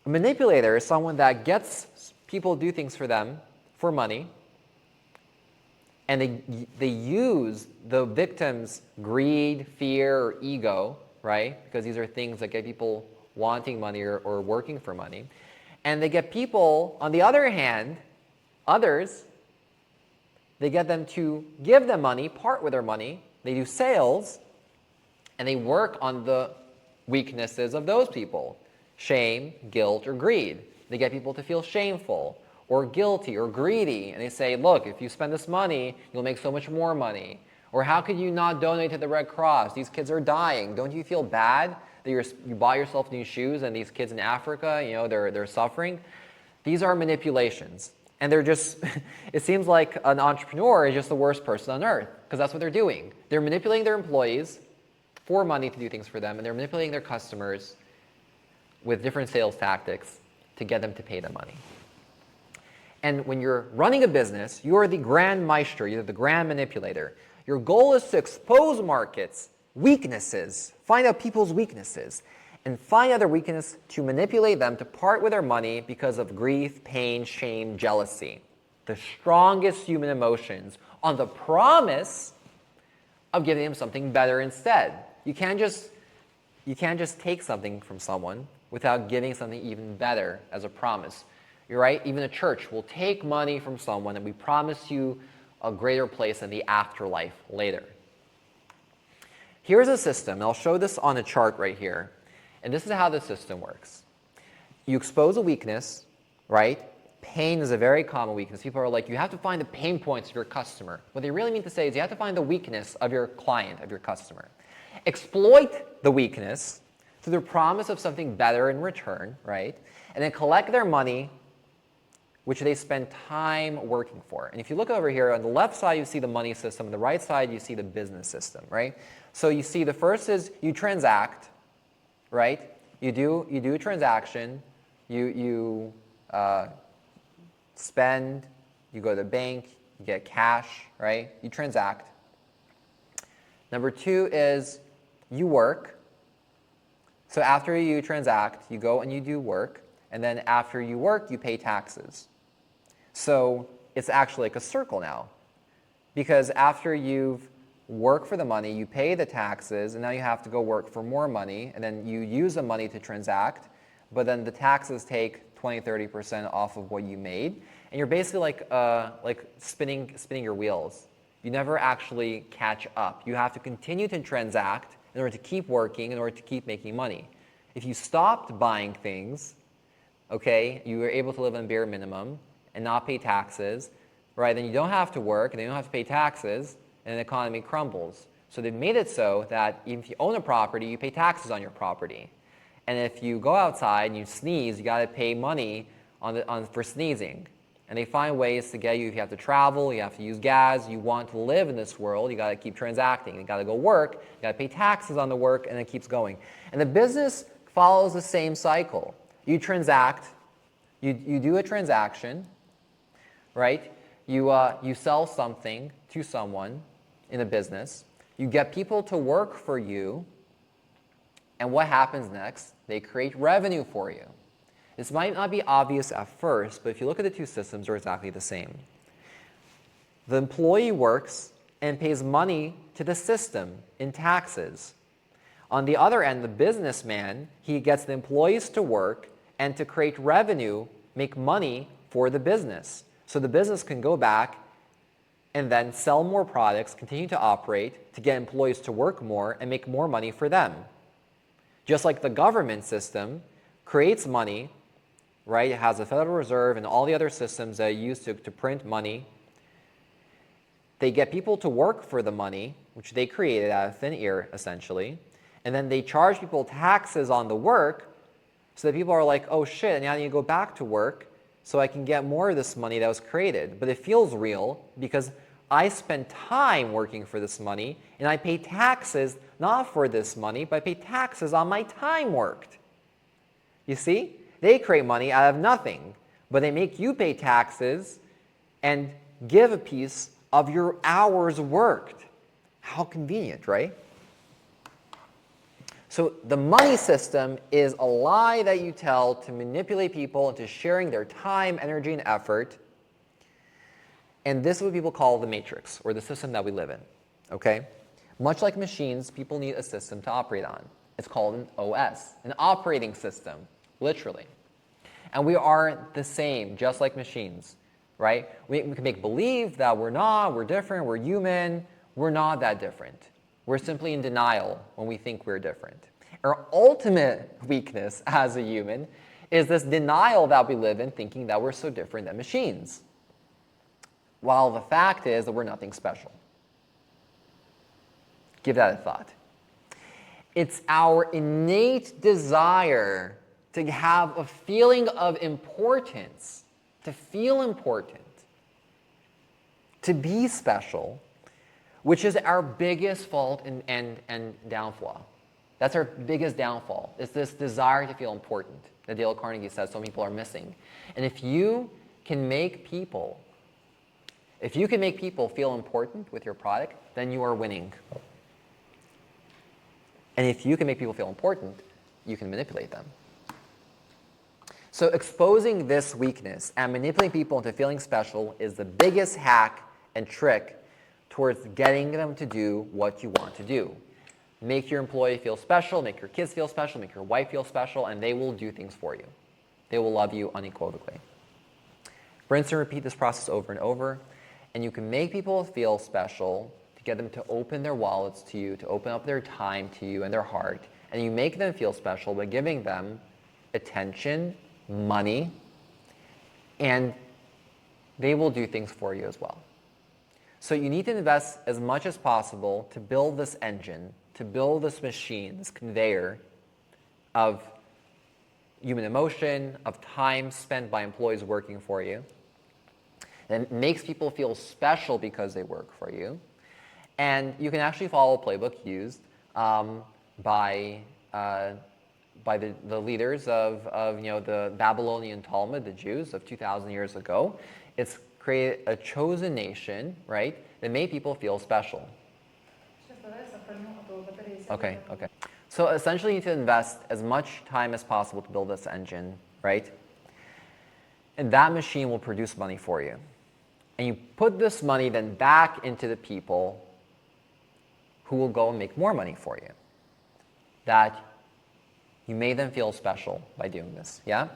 A: a manipulator is someone that gets people to do things for them for money, and they use the victim's greed, fear, or ego, right? Because these are things that get people wanting money or working for money. And they get people, on the other hand, others, they get them to give them money, part with their money. They do sales, And they work on the weaknesses of those people. Shame, guilt, or greed. They get people to feel shameful or guilty or greedy. And they say, look, if you spend this money, you'll make so much more money. Or how could you not donate to the Red Cross? These kids are dying. Don't you feel bad that you buy yourself new shoes and these kids in Africa, they're suffering? These are manipulations. And they're just, it seems like an entrepreneur is just the worst person on earth because that's what they're doing. They're manipulating their employees for money to do things for them, and they're manipulating their customers with different sales tactics to get them to pay them money. And when you're running a business, you're the grand maestro, you're the grand manipulator. Your goal is to expose markets, weaknesses, find out people's weaknesses, and find out their weakness to manipulate them to part with their money because of grief, pain, shame, jealousy. The strongest human emotions on the promise of giving them something better instead. You can't just take something from someone without giving something even better as a promise. You're right, even a church will take money from someone and we promise you a greater place in the afterlife later. Here's a system, and I'll show this on a chart right here. And this is how the system works. You expose a weakness, right? Pain is a very common weakness. People are like, you have to find the pain points of your customer. What they really mean to say is you have to find the weakness of your client, of your customer. Exploit the weakness through the promise of something better in return, right? And then collect their money, which they spend time working for. And if you look over here, on the left side you see the money system, on the right side you see the business system, right? So you see the first is you transact, right? You do a transaction, you spend, you go to the bank, you get cash, right? You transact. Number two is you work. So after you transact, you go and you do work, and then after you work, you pay taxes. So it's actually like a circle now, because after you've worked for the money, you pay the taxes, and now you have to go work for more money, and then you use the money to transact, but then the taxes take 20-30% off of what you made, and you're basically like spinning your wheels. You never actually catch up. You have to continue to transact in order to keep working, in order to keep making money. If you stopped buying things, okay, you were able to live on bare minimum and not pay taxes, right? Then you don't have to work and then you don't have to pay taxes, and the economy crumbles. So they've made it so that even if you own a property, you pay taxes on your property. And if you go outside and you sneeze, you got to pay money for sneezing. And they find ways to get you. If you have to travel, you have to use gas, you want to live in this world, you got to keep transacting. You got to go work, you got to pay taxes on the work, and it keeps going. And the business follows the same cycle. You transact, you do a transaction, right? You sell something to someone in a business. You get people to work for you, and what happens next? They create revenue for you. This might not be obvious at first, but if you look at the two systems, they're exactly the same. The employee works and pays money to the system in taxes. On the other end, the businessman, he gets the employees to work and to create revenue, make money for the business. So the business can go back and then sell more products, continue to operate, to get employees to work more and make more money for them. Just like the government system creates money, right? It has the Federal Reserve and all the other systems that are used to print money. They get people to work for the money, which they created out of thin air, essentially. And then they charge people taxes on the work, so that people are like, oh shit, now I need to go back to work so I can get more of this money that was created. But it feels real because I spend time working for this money, and I pay taxes not for this money, but I pay taxes on my time worked. You see? They create money out of nothing, but they make you pay taxes and give a piece of your hours worked. How convenient, right? So the money system is a lie that you tell to manipulate people into sharing their time, energy, and effort. And this is what people call the matrix, or the system that we live in, okay? Much like machines, people need a system to operate on. It's called an OS, an operating system, literally. And we are the same, just like machines, right? We can make believe that we're not, we're different, we're human. We're not that different. We're simply in denial when we think we're different. Our ultimate weakness as a human is this denial that we live in, thinking that we're so different than machines, while the fact is that we're nothing special. Give that a thought. It's our innate desire to have a feeling of importance, to feel important, to be special, which is our biggest fault and downfall. That's our biggest downfall. It's this desire to feel important that Dale Carnegie says some people are missing. And if you can make people feel important with your product, then you are winning. And if you can make people feel important, you can manipulate them. So exposing this weakness and manipulating people into feeling special is the biggest hack and trick towards getting them to do what you want to do. Make your employee feel special, make your kids feel special, make your wife feel special, and they will do things for you. They will love you unequivocally. Rinse and repeat this process over and over, and you can make people feel special to get them to open their wallets to you, to open up their time to you and their heart, and you make them feel special by giving them attention, money, and they will do things for you as well. So you need to invest as much as possible to build this engine, to build this machine, this conveyor of human emotion, of time spent by employees working for you. And it makes people feel special because they work for you. And you can actually follow a playbook used by the leaders of the Babylonian Talmud, the Jews of 2,000 years ago. It's created a chosen nation, right, that made people feel special. Okay. So essentially you need to invest as much time as possible to build this engine, right? And that machine will produce money for you. And you put this money then back into the people who will go and make more money for you. That you made them feel special by doing this, yeah?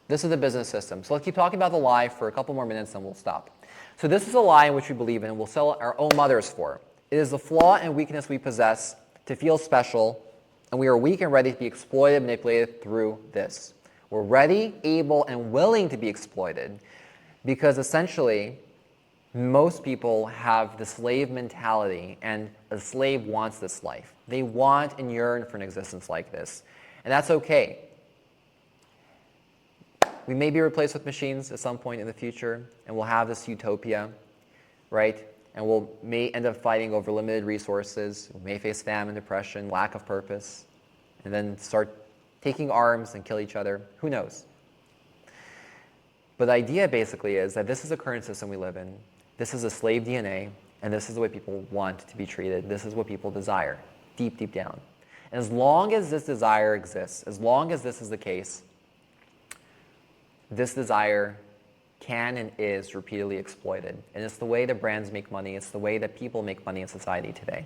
A: This is the business system. So let's keep talking about the lie for a couple more minutes and we'll stop. So this is a lie in which we believe in and we'll sell our own mothers for. It is the flaw and weakness we possess to feel special, and we are weak and ready to be exploited, manipulated through this. We're ready, able, and willing to be exploited because essentially most people have the slave mentality, and a slave wants this life. They want and yearn for an existence like this, and that's okay. We may be replaced with machines at some point in the future, and we'll have this utopia, right? And we may end up fighting over limited resources. We may face famine, depression, lack of purpose, and then start taking arms and kill each other. Who knows? But the idea basically is that this is the current system we live in. This is a slave DNA, and this is the way people want to be treated. This is what people desire, deep, deep down. And as long as this desire exists, as long as this is the case, this desire can and is repeatedly exploited. And it's the way that brands make money. It's the way that people make money in society today.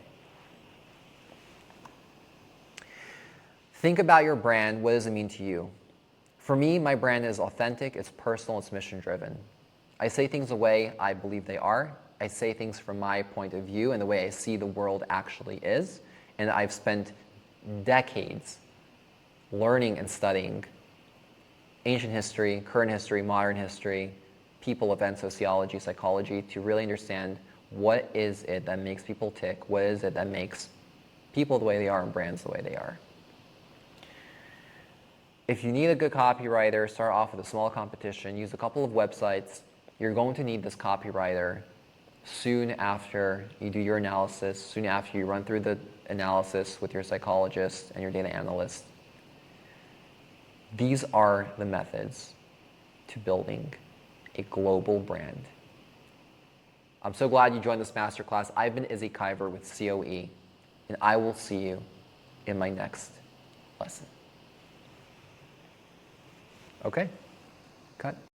A: Think about your brand. What does it mean to you? For me, my brand is authentic, it's personal, it's mission-driven. I say things the way I believe they are. I say things from my point of view and the way I see the world actually is. And I've spent decades learning and studying ancient history, current history, modern history, people, events, sociology, psychology, to really understand what is it that makes people tick, what is it that makes people the way they are and brands the way they are. If you need a good copywriter, start off with a small competition, use a couple of websites. You're going to need this copywriter soon after you do your analysis, soon after you run through the analysis with your psychologist and your data analyst. These are the methods to building a global brand. I'm so glad you joined this masterclass. I've been Izzy Kiver with COE, and I will see you in my next lesson. Okay? Cut.